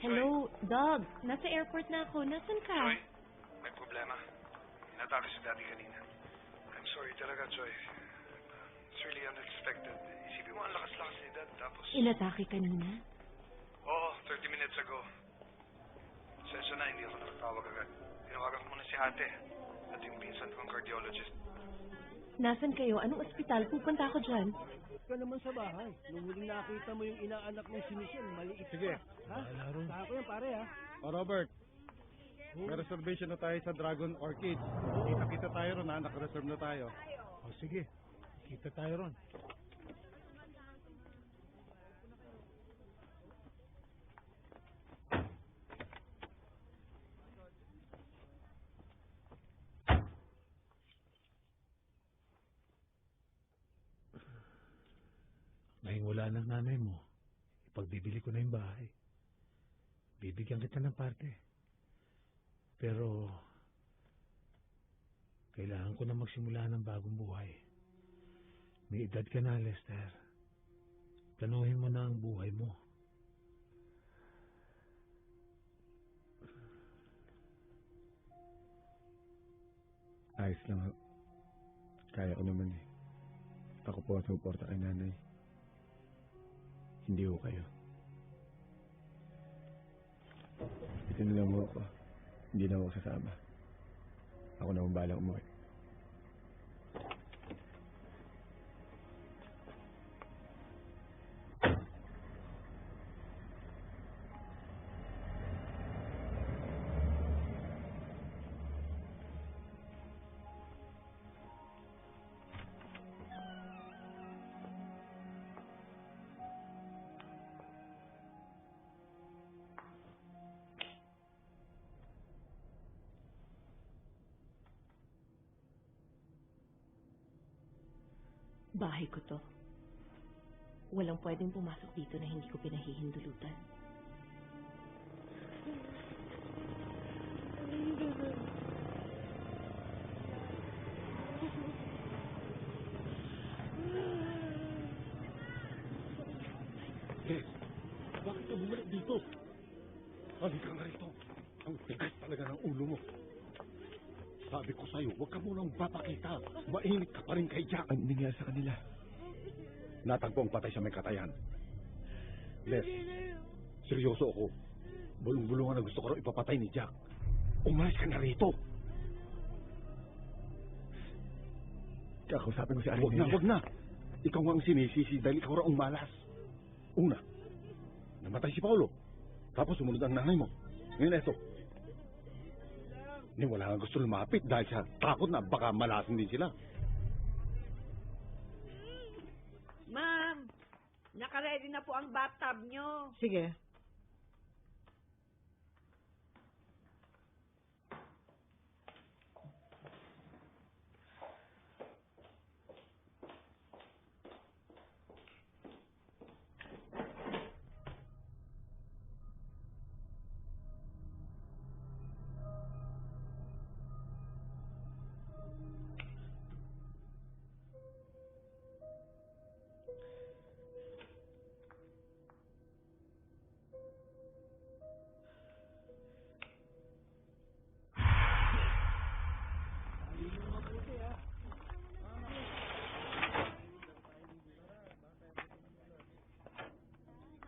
Speaker 7: Hello, Dog. Nasa airport na ako. Nasaan ka?
Speaker 5: Joy, may problema. Inatake si Daddy kanina. I'm sorry talaga, Joy. It's really unexpected. Isipin mo, ang lakas-lakas ni Dad, tapos...
Speaker 7: Inatake kanina?
Speaker 5: Oo, 30 minutes ago. Sensya na, hindi ako nakatawag agad. Tinawagan ko muna si ate at yung pinsan kong cardiologist.
Speaker 7: Nasaan kayo? Anong ospital? Pupunta ako dyan.
Speaker 13: Ka naman sa bahay. Nung huling nakita mo yung inaanak ng si Michelle, maliit
Speaker 4: Sige.
Speaker 13: pa. Ha? Sa ako yan, pare, ha?
Speaker 4: O Robert, may reservation na tayo sa Dragon Orchid. Kita-kita tayo ron, ha? Nakareserve na tayo. O sige, kita tayo ron. Ngayong wala ng nanay mo, ipagbibili ko na yung bahay. Bibigyan kita ng parte. Pero, kailangan ko na magsimula ng bagong buhay. May edad ka na, Lester. Planuhin mo na ang buhay mo.
Speaker 9: Ayos lang ho. Kaya ko naman eh. Ako po at suporta kay nanay. Hindi ho kayo. Ito na lang ho ako. Hindi na ako sasama. Ako na ang balang umuwi.
Speaker 7: Bahay ko to. Walang pwedeng pumasok dito na hindi ko pinahihindulutan.
Speaker 4: Bakit ka bumalik dito?
Speaker 12: Halika nga rito. Ang tigas talaga ng ulo mo. Sabi ko sa'yo, huwag ka munang papakita. Mainit ka pa rin kay Jack.
Speaker 9: Ano nangyari sa kanila?
Speaker 12: Natagpo ang patay sa may katayan. Les, seryoso ako. Bulong-bulungan na gusto ko raw ipapatay ni Jack. Umalis ka na rito.
Speaker 9: Kakausapin ko si Aling
Speaker 12: Huwag na, huwag na. Ikaw nga ang sinisisi dahil ikaw raw ang malas. Una, namatay si Paulo. Tapos sumunod ang nanay mo. Ngayon eto. Ni wala nga gusto lumapit dahil sa takot na baka malasin din sila.
Speaker 3: Ma'am, nakaready na po ang bathtub nyo.
Speaker 11: Sige.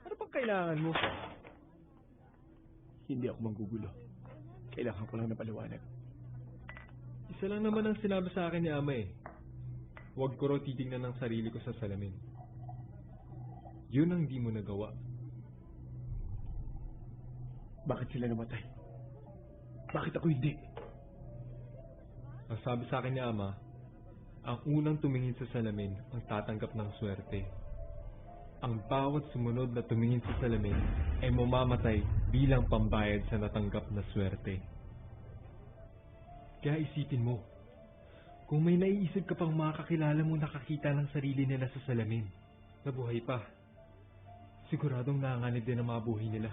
Speaker 6: Ano pang kailangan mo?
Speaker 9: Hindi ako manggugulo. Kailangan ko lang ng paliwanag.
Speaker 2: Isa lang naman ang sinabi sa akin ni Ama eh. Huwag ko raw titignan ng sarili ko sa salamin. Yun ang di mo nagawa.
Speaker 9: Bakit sila namatay? Bakit ako hindi?
Speaker 2: Ang sabi sa akin ni Ama, ang unang tumingin sa salamin ang tatanggap ng swerte. Ang bawat sumunod na tumingin sa salamin ay mamamatay bilang pambayad sa natanggap na swerte. Kaya isipin mo, kung may naiisip ka pang makakilala mo nakakita ng sarili nila sa salamin, na buhay pa, siguradong nanganib din ang mga buhay nila.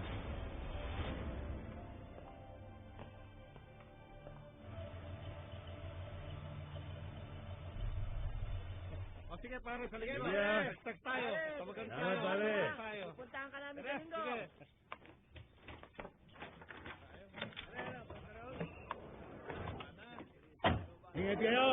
Speaker 1: O sige, pare, sa linggo.
Speaker 6: Yeah.
Speaker 1: Text tayo. Tawagan
Speaker 6: Yeah,
Speaker 1: tayo.
Speaker 6: pare.
Speaker 1: Tayo.
Speaker 3: Puntahan ka namin
Speaker 1: Sige,
Speaker 3: sa linggo.
Speaker 1: sige.
Speaker 6: Ingat kayo!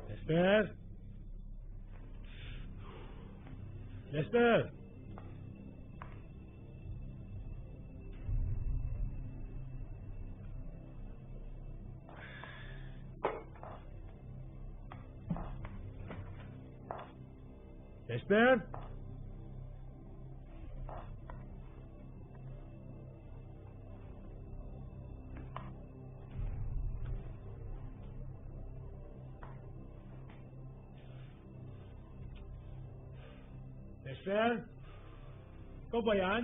Speaker 6: Lester? Lester? Lester? Lester? Ikaw ba yan?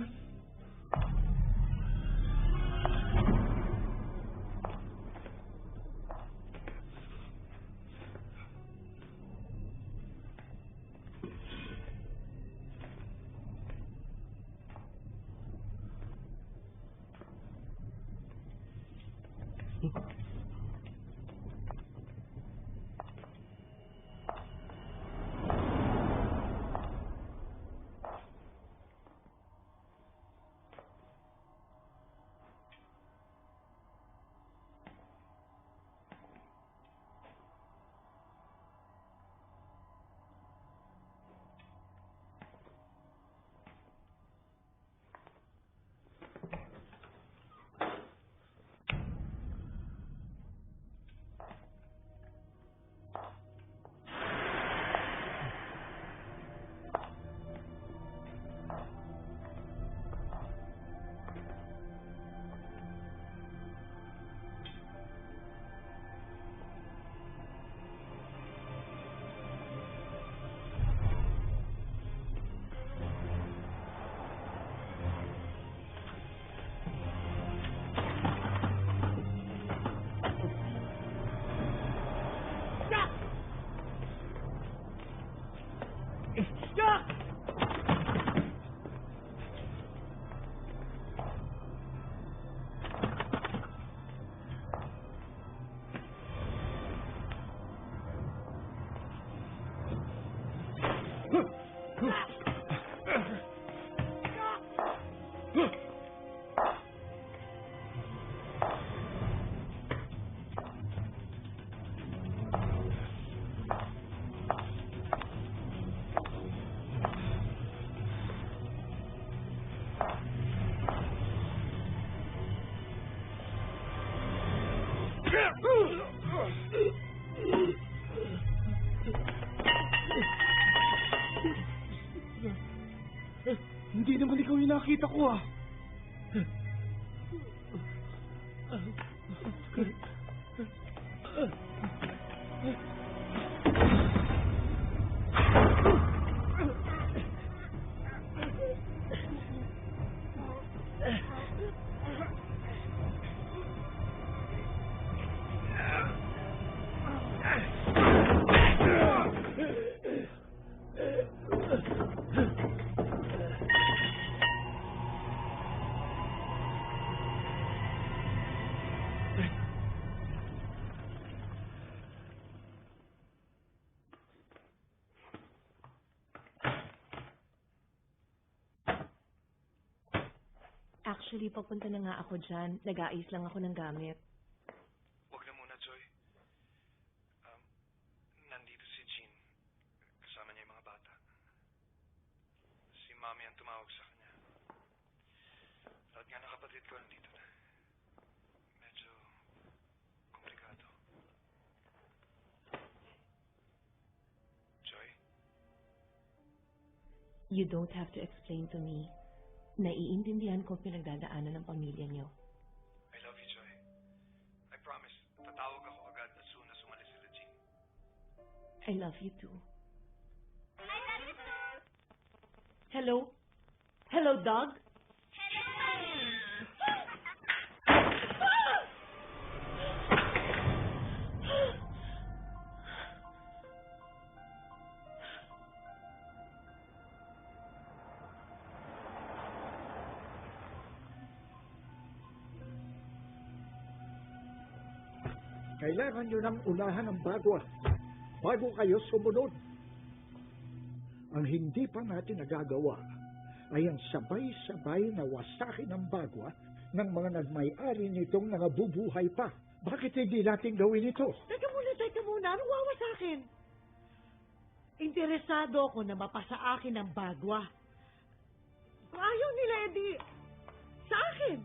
Speaker 6: Hindi naman ikaw yung nakita ko ah.
Speaker 15: Actually, papunta na nga ako dyan. Nag-aayos lang ako ng gamit.
Speaker 5: Huwag na muna, Joy. Nandito si Jean. Kasama niya yung mga bata. Si Mami ang tumawag sa kanya. Lahat nga ng kapatid ko nandito na. Medyo komplikado. Joy?
Speaker 15: You don't have to explain to me. Naiintindihan ko pinagdadaanan ng pamilya niyo.
Speaker 5: I love you, Joy. I promise, tatawag ako agad as soon as umalis sila Jean.
Speaker 15: I love you too. Hello? Hello, dog?
Speaker 14: Kailangan nyo ng unahan ng bagwa bago kayo sumunod. Ang hindi pa natin nagagawa ay ang sabay-sabay na wasakin ng bagwa ng mga nagmay-ari nitong nangabubuhay pa. Bakit hindi natin gawin ito?
Speaker 11: Teka muna. Anong wawasakin? Interesado ako na mapasa akin ang bagwa. Kung ayaw nila, edi sa akin.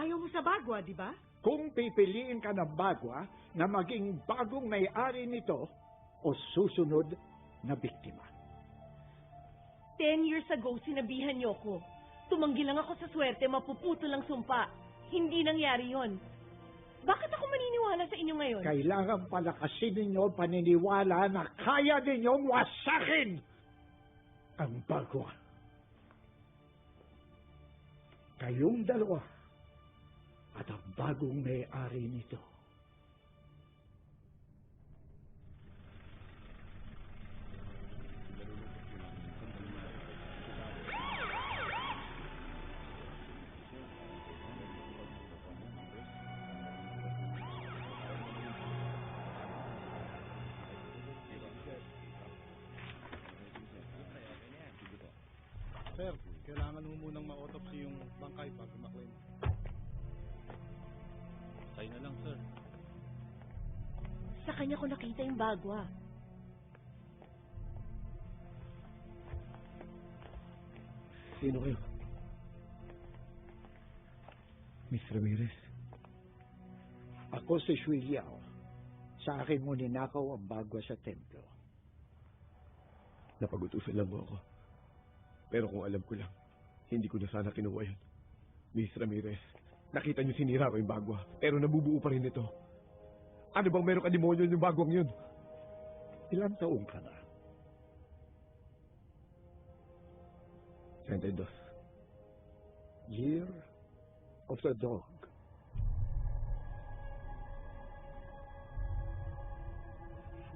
Speaker 11: Ayaw mo sa bagwa, di ba?
Speaker 14: Kung pipiliin ka ng bagwa na maging bagong may-ari nito o susunod na biktima.
Speaker 15: 10 years ago, sinabihan niyo ko. Tumanggi lang ako sa swerte, mapuputo lang sumpa. Hindi nangyari yon. Bakit ako maniniwala sa inyo ngayon?
Speaker 14: Kailangan palakasin ninyo ang paniniwala na kaya ninyong wasakin ang bagwa. Kayong dalawa at ang bagong may-ari nito.
Speaker 16: Sir, kailangan mo munang ma-autopsy yung bangkay bago maklaim.
Speaker 2: Tayo na lang, sir.
Speaker 15: Sa kanya ko nakita yung bagwa.
Speaker 14: Sino kayo? Miss Ramirez. Ako si Shui Liao. Sa akin mo ninakaw ang bagwa sa templo.
Speaker 9: Napag-utusan lang mo ako. Pero kung alam ko lang, hindi ko na sana kinuha yan. Miss Ramirez, nakita niyo sinira ko yung bagwa, pero nabubuo pa rin ito. Ano bang meron ka-demonyo yung bagwang yun?
Speaker 14: Ilang taon ka na?
Speaker 9: 32.
Speaker 14: Year of the Dog.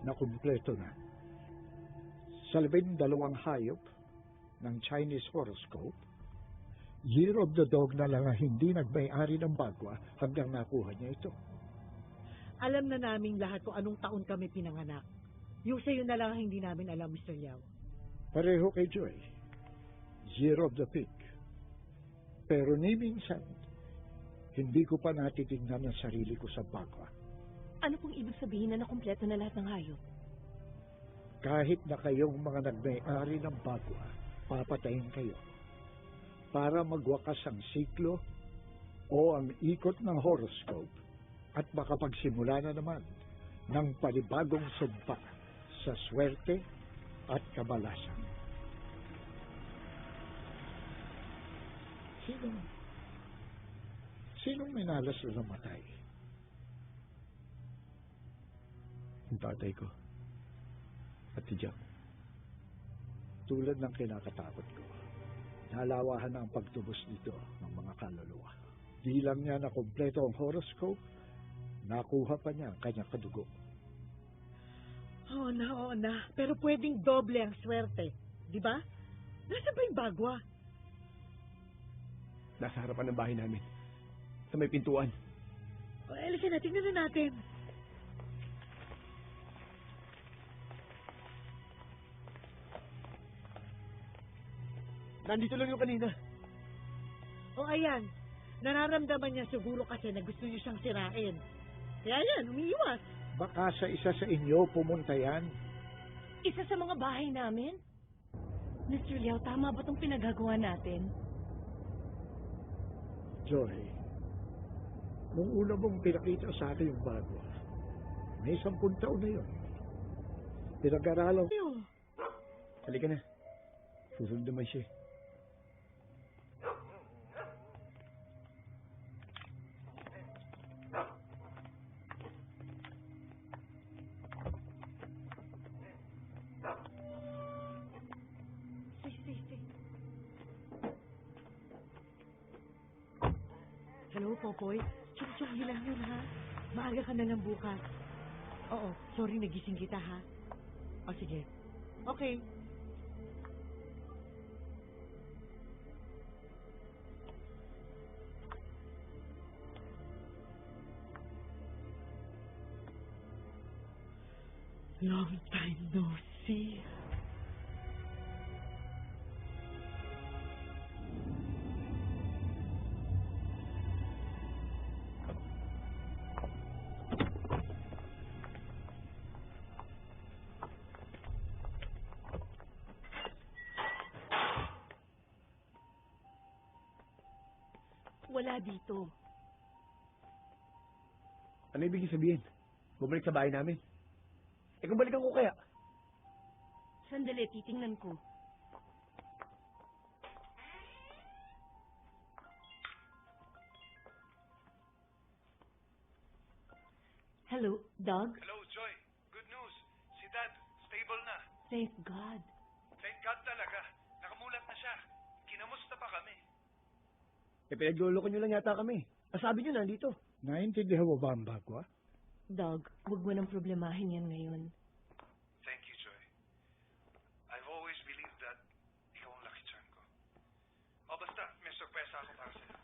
Speaker 14: Nakumpleto na. Sa 12 hayop ng Chinese horoscope, Year of the Dog na lang ang hindi nagmay-ari ng bagwa hanggang nakuha niya ito.
Speaker 11: Alam na namin lahat kung anong taon kami pinanganak. Yung sa'yo na lang ang hindi namin alam, Mr. Liao.
Speaker 14: Pareho kay Joy. Year of the Pig. Pero ni minsan, hindi ko pa natitignan ang sarili ko sa bagwa.
Speaker 15: Ano pong ibig sabihin na nakumpleto na lahat ng hayop?
Speaker 14: Kahit na kayong mga nagmay-ari ng bagwa, papatayin kayo para magwakas ang siklo o ang ikot ng horoscope at makapagsimula na naman ng panibagong sumpa sa swerte at kabalasan. Sinong minalas na namatay?
Speaker 9: Ang tatay ko. At si Jack.
Speaker 14: Tulad ng kinakatakot ko, nalawahan na ang pagtubos nito ng mga kaluluwa. Di lang niya na kompleto ang horoscope, nakuha pa niya ang kanyang kadugo.
Speaker 11: Oo na. Pero pwedeng doble ang swerte. Di ba? Nasa ba yung bagwa?
Speaker 9: Nasa harapan ng bahay namin. Sa may pintuan.
Speaker 11: O, alisin na, tingnan na natin.
Speaker 13: Nandito lang yung kanina.
Speaker 11: O, ayan. Nararamdaman niya siguro kasi na gusto niyo siyang sirain. Kaya yan, umiiwas.
Speaker 14: Baka sa isa sa inyo pumunta yan.
Speaker 15: Isa sa mga bahay namin? Mr. Liao, tama ba itong pinagagawa natin?
Speaker 14: Joy, nung una mong pinakita sa akin yung bago, may 10 taon na yun. Pinag-aralan ko.
Speaker 9: Halika na. Susunod naman siya.
Speaker 11: Hello, Popoy. Tsuk-tsuk lang yun, ha? Maaga ka na lang bukas. Oo, sorry nagising kita, ha? O, sige. Okay. Long time no see.
Speaker 15: Wala dito.
Speaker 9: Ano ibig sabihin? Bumalik sa bahay namin? Kung balikan ko kaya?
Speaker 15: Sandali, titingnan ko. Hello, Doug?
Speaker 5: Hello, Joy. Good news. Si Dad, stable na.
Speaker 15: Thank God.
Speaker 5: Thank God talaga. Nakamulat na siya. Kinamusta pa kami?
Speaker 13: Pinagluloko nyo lang yata kami. Sabi nyo nandito.
Speaker 14: Naintindihan mo ba ang bagwa?
Speaker 15: Doug, huwag mo nang problemahin yan ngayon.
Speaker 5: Thank you, Joy. I've always believed that ikaw ang lucky charm ko. O basta, may sorpresa ako para sa'yo.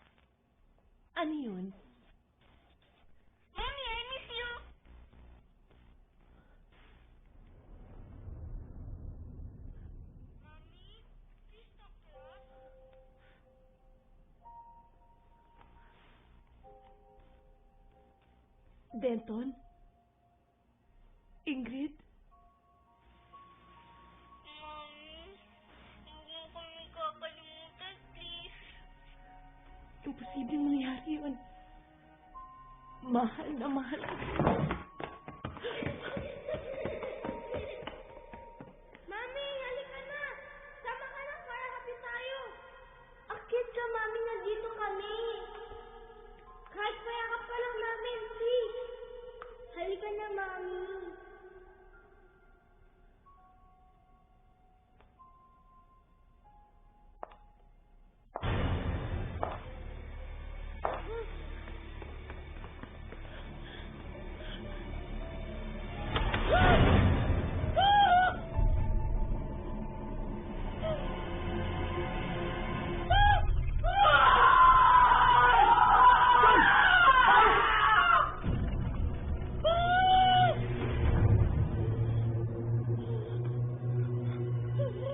Speaker 15: Ano yun?
Speaker 3: Mommy, I miss you!
Speaker 15: Denton? Ingrid?
Speaker 3: Mommy, hindi mo kami kakalimutan, please.
Speaker 15: Imposibleng mangyari yun. Mahal na mahal ko.
Speaker 3: Mami, halika na! Sama ka na para happy tayo! Akit ka, Mami, nandito kami! Kahit payakap ka lang namin, please! Halika na, Mami!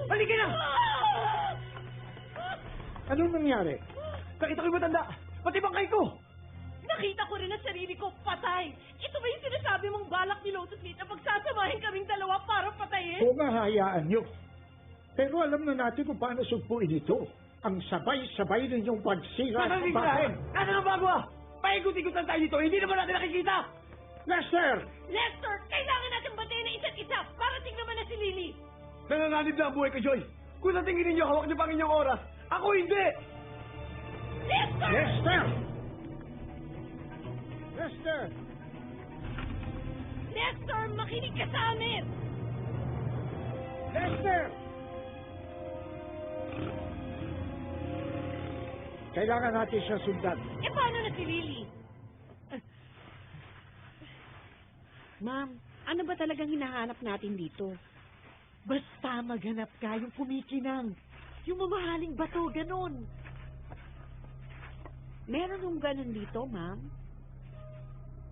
Speaker 13: Halika na!
Speaker 14: Anong nangyari?
Speaker 13: Nakita ko yung matanda. Pati bangkay ko.
Speaker 15: Nakita ko rin ang sarili ko patay. Ito ba yung sinasabi mong balak ni Lotus Meat na pagsasamahin kaming dalawa para patayin?
Speaker 14: Kung hayaan nyo. Pero alam na natin kung paano sugpuin ito. Ang sabay-sabay ninyong pagsira
Speaker 13: Nasaan
Speaker 14: sa
Speaker 13: yung
Speaker 14: bahay.
Speaker 13: Nasaan ang bagwa?
Speaker 1: Paikot-ikotan tayo dito, hindi naman natin nakikita!
Speaker 14: Lester!
Speaker 15: Lester, kailangan natin bantayan ng isa't isa para tingnan mo na si Lily.
Speaker 9: Nananganib na ang buhay ko, Joy. Kung sa tingin ninyo, hawak niyo pa ang inyong oras. Ako hindi!
Speaker 15: Lester!
Speaker 14: Lester! Lester!
Speaker 15: Lester, makinig ka sa amin!
Speaker 14: Lester! Kailangan natin siya sundan.
Speaker 15: Eh, paano na si Lily?
Speaker 11: Ma'am, ano ba talagang hinahanap natin dito? Basta maghanap ka yung kumikinang. Yung mamahaling bato, ganon. Meron yung ganon dito, ma'am?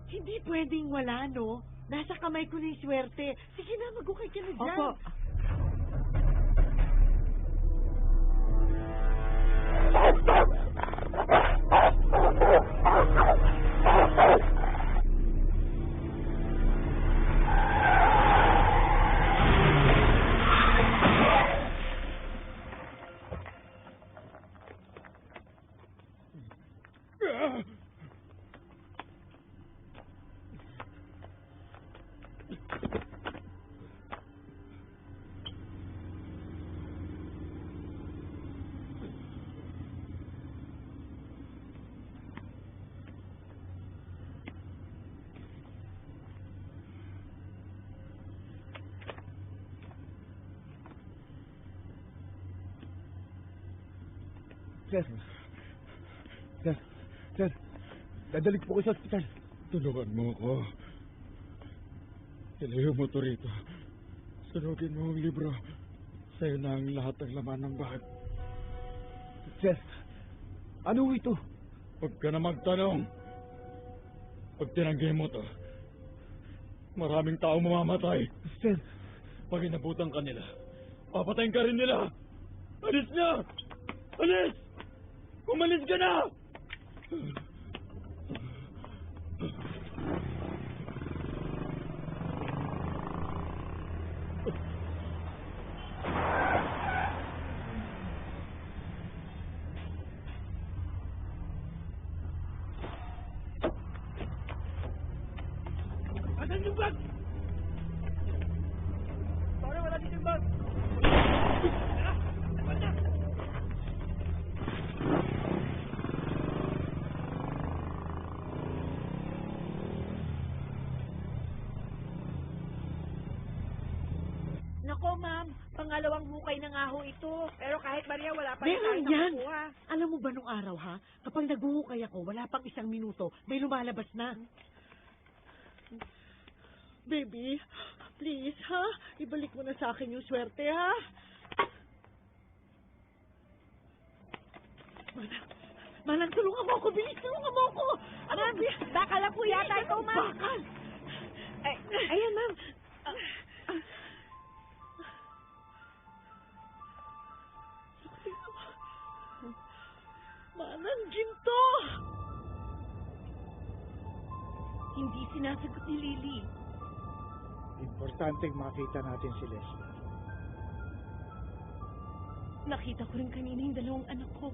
Speaker 11: Hindi pwedeng wala, no? Nasa kamay ko na yung swerte. Sige na, mag-ukay ka na dyan.
Speaker 14: Opo.
Speaker 9: Sir, dadalik po ko sa ospital.
Speaker 4: Tulungan mo ako. Ilayo mo to rito. Sunugin mo ang libro. Sa'yo na ang lahat ng laman ng bag.
Speaker 9: Sir, ano ito?
Speaker 4: Huwag ka na magtanong. Pag tinanggi mo to, maraming tao mamamatay.
Speaker 9: Sir,
Speaker 4: pag inabutan ka nila, papatayin ka rin nila. Alis na! Alis! Umalis ka na!
Speaker 1: Asan yung bag? Sorry, wala dito yung bag.
Speaker 15: Nako, ma'am, pangalawang hukay na nga ho ito. Pero kahit Maria, wala pa rin
Speaker 11: Meron
Speaker 15: tayo
Speaker 11: yan!
Speaker 15: nakukuha.
Speaker 11: Alam mo ba nung araw, ha? Kapag naghuhukay ako, wala pang 1 minuto, may lumalabas na. Baby, please, ha? Ibalik mo na sa akin yung swerte, ha? Manang, tulungan mo ako! Bilis, tulungan mo ako!
Speaker 15: Ma'am, bakal na po yata ito, ma'am.
Speaker 11: Bakal!
Speaker 15: Ayan, ma'am.
Speaker 11: Manang, ginto!
Speaker 15: Hindi sinasagot ni Lily.
Speaker 14: Importanteng makita natin si Leslie.
Speaker 15: Nakita ko rin kanina yung 2 anak ko.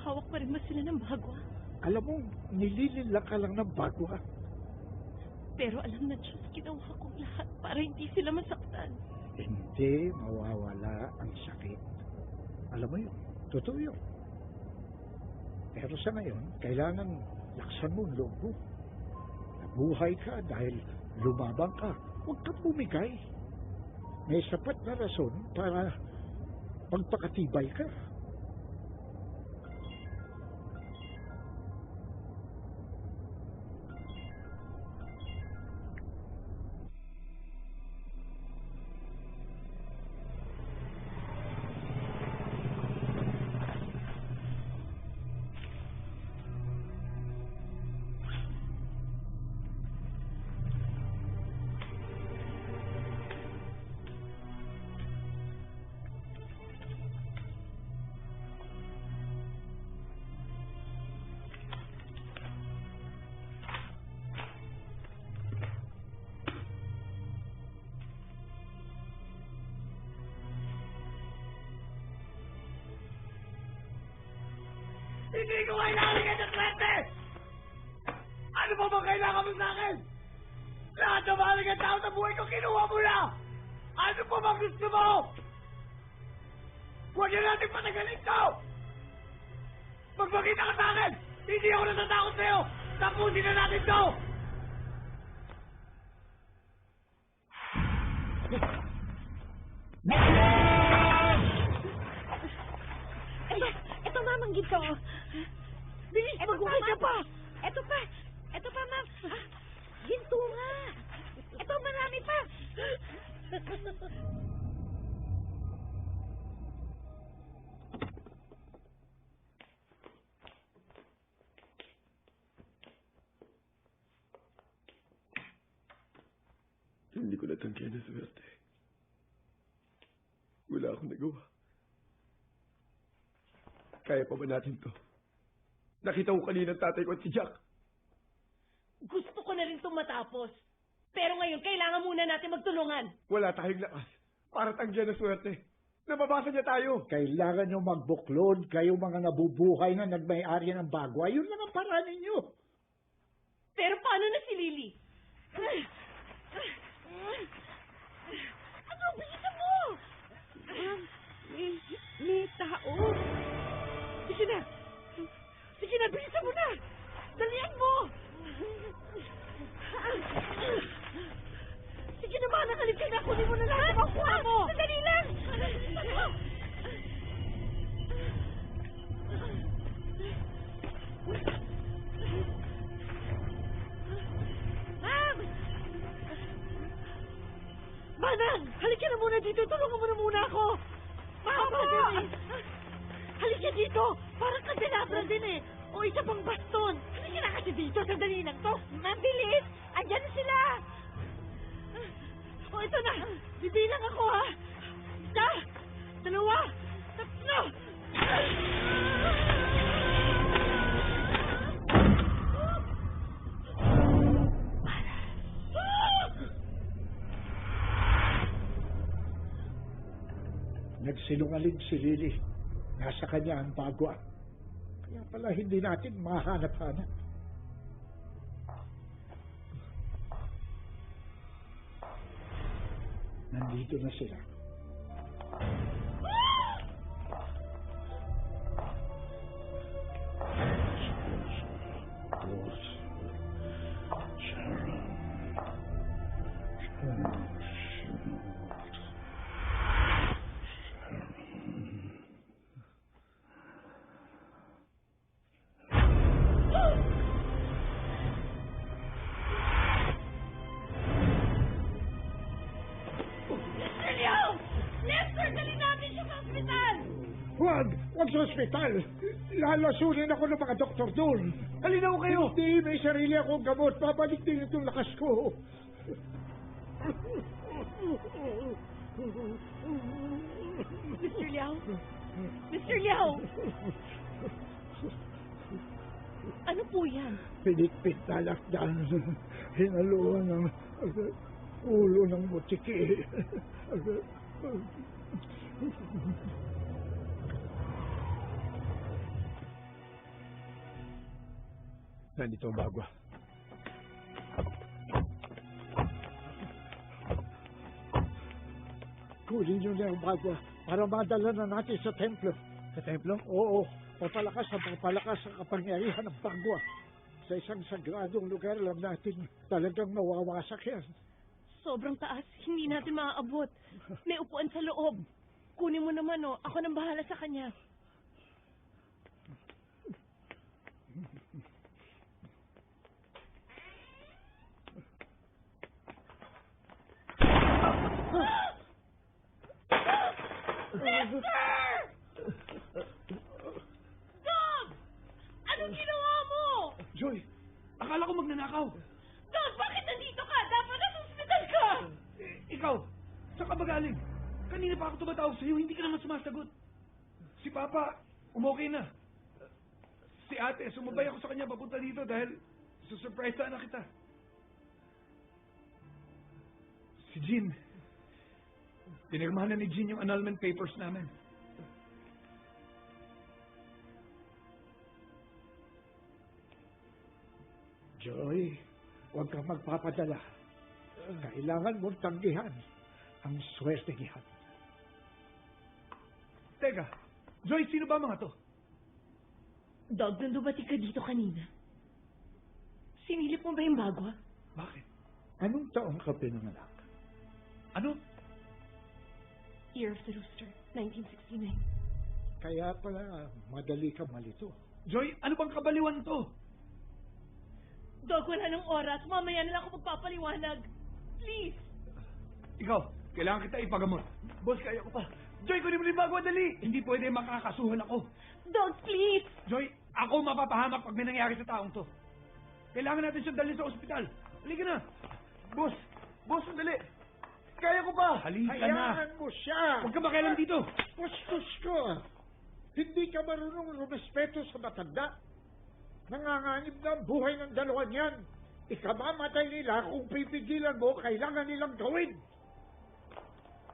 Speaker 15: Hawak pa rin ba sila ng bagwa?
Speaker 14: Alam mo, nililila ka lang ng bagwa.
Speaker 15: Pero alam na Diyos, ginawa ko lahat para hindi sila masaktan.
Speaker 14: Hindi mawawala ang sakit. Alam mo yun, totoo yun. Pero sa ngayon, kailangan laksan mo ang loob mo. Nabuhay ka dahil lumabang ka. Huwag kang bumigay. May sapat na rason para magpakatibay ka.
Speaker 1: Hindi ko kailangan ka
Speaker 6: pa bang kailangan mo sa akin? Lahat ng mahalagang tao sa buhay ko kinuha mo na! Ano pa bang gusto mo? Huwag na natin patagalin to! Magpakita ka sa akin! Hindi ako natatakot sa'yo! Tapusin na natin to!
Speaker 11: Ito, mamang ginto. Bilis, maghuhay ka pa. Ito pa, ma'am. Ginto nga. Ito, marami pa.
Speaker 9: Hindi ko natanggihan ang swerte. Wala akong nagawa. Kaya pa ba natin to? Nakita ko kanina ang tatay ko at si Jack.
Speaker 15: Gusto ko na rin itong matapos. Pero ngayon, kailangan muna natin magtulungan.
Speaker 9: Wala tayong lakas para tanggihan ang swerte. Nababasa niya tayo.
Speaker 14: Kailangan nyo magbuklod, kayo mga nabubuhay na nagmay-ari ng bagwa. Yun lang ang paraan ninyo.
Speaker 15: Pero paano na si Lily?
Speaker 11: Ano, bilisan mo! May tao. Sige na, bilisan mo na! Dalian mo! Sige na, mana, halika na, kunin mo na lahat ang makuha mo! Sandali lang! Ma'am! Manang, halika na muna dito. Tulungan mo na muna ako. Ma'am, halika dito. Parang kandelabra din eh. O isa pang baston. Halika na kasi dito. Sandali lang to. Ma'am, bilis. Andyan na sila. O ito na. Bibilang ako ha. Isa, dalawa, tatlo.
Speaker 14: Nagsinungaling si Lily. Nasa kanya ang bagwa. Kaya pala hindi natin mahanap-hanap. Nandito na sila. Huwag sa ospital! Lalasunin ako ng mga doktor doon!
Speaker 6: Halina ko kayo!
Speaker 14: Hindi, may sarili akong gamot. Babalik din itong lakas ko.
Speaker 15: Mr. Liao? Mr. Liao! Ano po yan?
Speaker 14: Pinitpit na lakdan. Hinaluan ng ulo ng butiki.
Speaker 9: Nandito ang bagwa.
Speaker 14: Kunin nyo na ang bagwa para madala na natin sa templo.
Speaker 6: Sa templo?
Speaker 14: Oo, papalakas ang kapangyarihan ng bagwa. Sa isang sagradong lugar lang natin talagang mawawasak yan.
Speaker 15: Sobrang taas. Hindi natin maaabot. May upuan sa loob. Kunin mo naman, oh. Ako nang bahala sa kanya.
Speaker 11: Dog! Anong ginawa mo?
Speaker 6: Joy, akala ko magnanakaw.
Speaker 11: Dog, bakit nandito ka? Dapat nasa ospital ka!
Speaker 6: Ikaw, saan ka ba galing? Kanina pa ako tumatawag sa'yo, hindi ka naman sumasagot. Si Papa, umokay na. Si Ate, sumabay ako sa kanya papunta dito dahil susurprise na kita. Si Jean, pinirmahan na ni Jean yung annulment papers namin.
Speaker 14: Joy, huwag kang magpapadala. Kailangan mong tanggihan ang swerte niyan.
Speaker 5: Teka, Joy, sino ba mga to?
Speaker 15: Dog, nung dumating ka dito kanina, sinilip mo ba yung bagwa?
Speaker 5: Bakit?
Speaker 14: Anong taong ka pinanganak?
Speaker 5: Ano?
Speaker 15: Year of the Rooster, 1969.
Speaker 14: Kaya pala madali ka malito.
Speaker 5: Joy, ano bang kabaliwan to?
Speaker 15: Dog, wala nang oras. Mamaya na lang ako magpapaliwanag. Please!
Speaker 5: Ikaw, kailangan kita ipagamot. Boss, kaya ko pa. Joy, kunin mo rin bago, dali! Hindi pwede makakasuhan ako.
Speaker 15: Dog, please!
Speaker 5: Joy, ako mapapahamak pag may nangyari sa taong to. Kailangan natin siya dalhin sa ospital. Halika na! Boss! Boss, sandali! Kaya ko pa! Halika na!
Speaker 14: Hayaan mo siya!
Speaker 5: Huwag ka makialam dito!
Speaker 14: Pustos ko! Hindi ka marunong rumespeto sa matanda. Nanganganib na ang buhay ng dalawa niyan. Ikamamatay nila kung pipigilan mo, kailangan nilang gawin.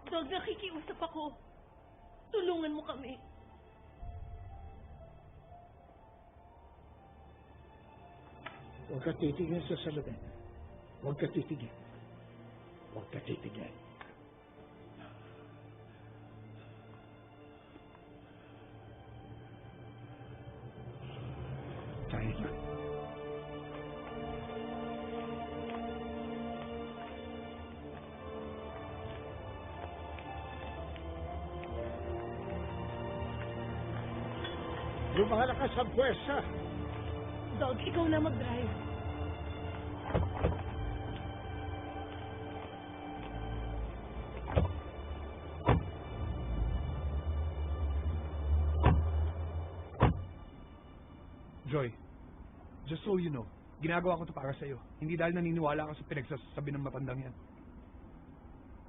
Speaker 15: Dog, nakikiusap ako. Tulungan mo kami.
Speaker 14: Huwag ka titigil sa salamin. Huwag ka titigil. Huwag ka titigil. Tayo na. Lumalakas ang puwersa.
Speaker 15: Dog, ikaw na mag-drive.
Speaker 5: Joy, just so you know, ginagawa ko to para sa'yo. Hindi dahil naniniwala ka sa pinagsasabi ng matandang yan.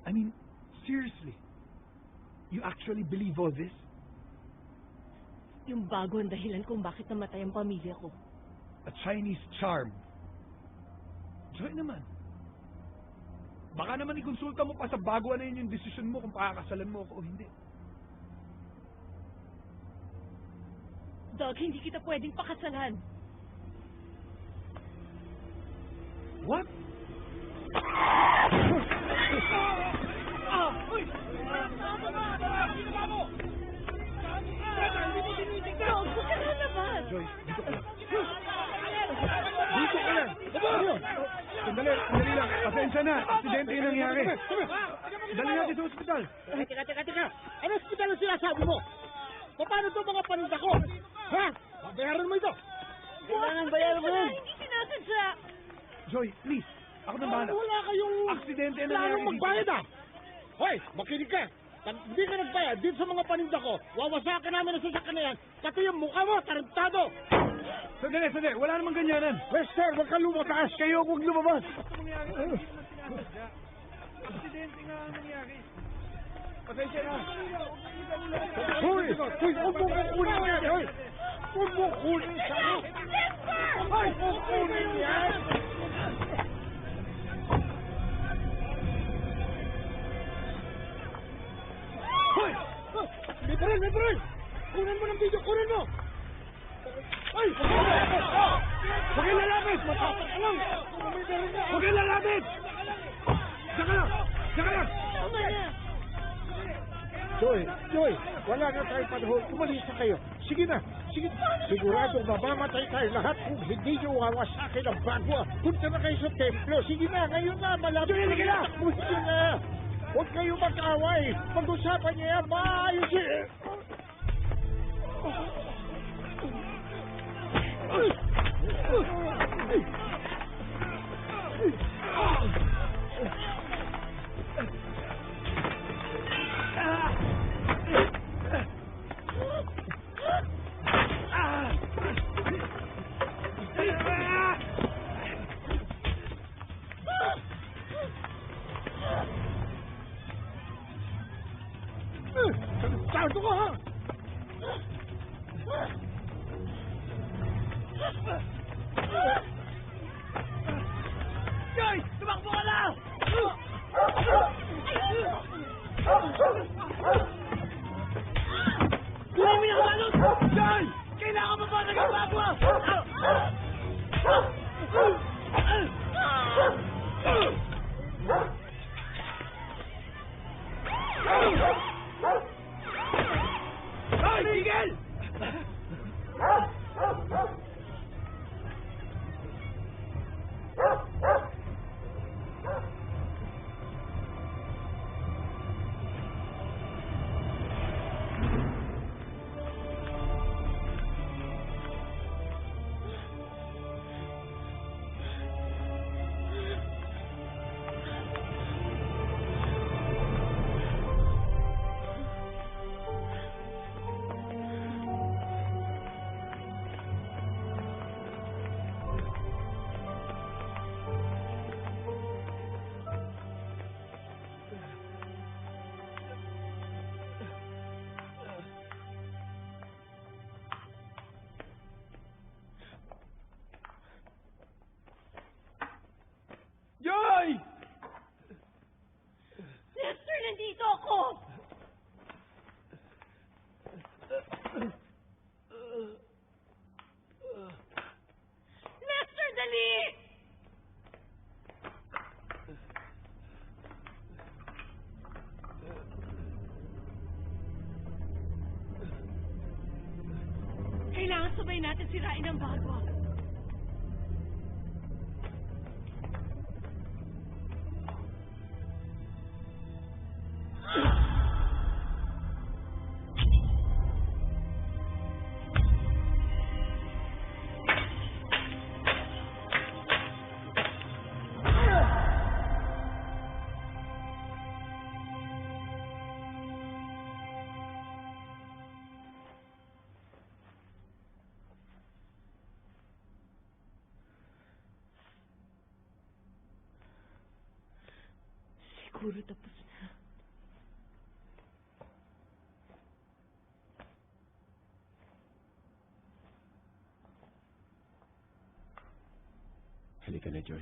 Speaker 5: I mean, seriously, you actually believe all this?
Speaker 15: Yung bago ang dahilan kung bakit namatay ang pamilya ko.
Speaker 5: A Chinese charm. Joy naman. Baka naman ikonsulta mo pa sa bago na yun yung desisyon mo kung pakakasalan mo ako o hindi.
Speaker 15: Dog, hindi kita pwedeng pakasalan.
Speaker 5: What?
Speaker 15: Dog, huwag ka na naman.
Speaker 5: Joy, dito ka lang. Dito ka lang. Sandali, sandali lang. Pasensya na. Aksidente yung nangyari. Dali natin sa ospital.
Speaker 14: Teka. Ano ospital ang sinasabi mo? Paano ito mga paninda ko? Ha? Bayaran mo ito.
Speaker 15: Kailangan bayaran mo yan. Hindi sinasadya.
Speaker 5: Joy, please. Ako nang bahala.
Speaker 14: Wala kayong
Speaker 5: aksidente na
Speaker 14: planong
Speaker 5: nangyari
Speaker 14: magbayad ah. Hoy, makinig ka. Pag hindi ka nagbayad dito sa mga paninda ko, wawasakan namin ang sasakyan na yan. Pati yung mukha mo, tarantado.
Speaker 5: Sandali. Wala namang ganyanan.
Speaker 14: Lester, huwag ka lumabas.
Speaker 5: Kayo huwag lumabas. Aksidente nga ang nangyari. Pasensya na.
Speaker 14: Hoy, huwag mo kukunin yan. Hoy, huwag mo kunin sa akin. Huwag mo kunin yan. Hoy! May baril! Kunin mo ng video, kunin mo! Ay! Huwag kang lalapit! Matapak ka lang! Huwag kang lalapit! Saka lang!
Speaker 15: Tama na.
Speaker 14: Joy, wala na tayong panahon. Umalis na kayo. Sige na. Siguradong mamamatay tayo lahat kung hindi nyo wawasakin ang bagwa. Punta na kayo sa templo. Sige na, ngayon na. Malapit.
Speaker 5: Joy, halika na!
Speaker 14: Sige na. Huwag kayo mag-away. Pag-usapan niya yan. Maayos eh. Sardo ka ha!
Speaker 5: Joy! Tumakbo ka na! Kuha mo yung balot! Joy! Kailangan mo ba naging bagwa?
Speaker 1: Hoy, tigil! Joy!
Speaker 15: Lester, nandito ako! Lester, dali! Kailangan sabay natin sirain ang bago. Siguro tapos na.
Speaker 9: Halika na, Joy.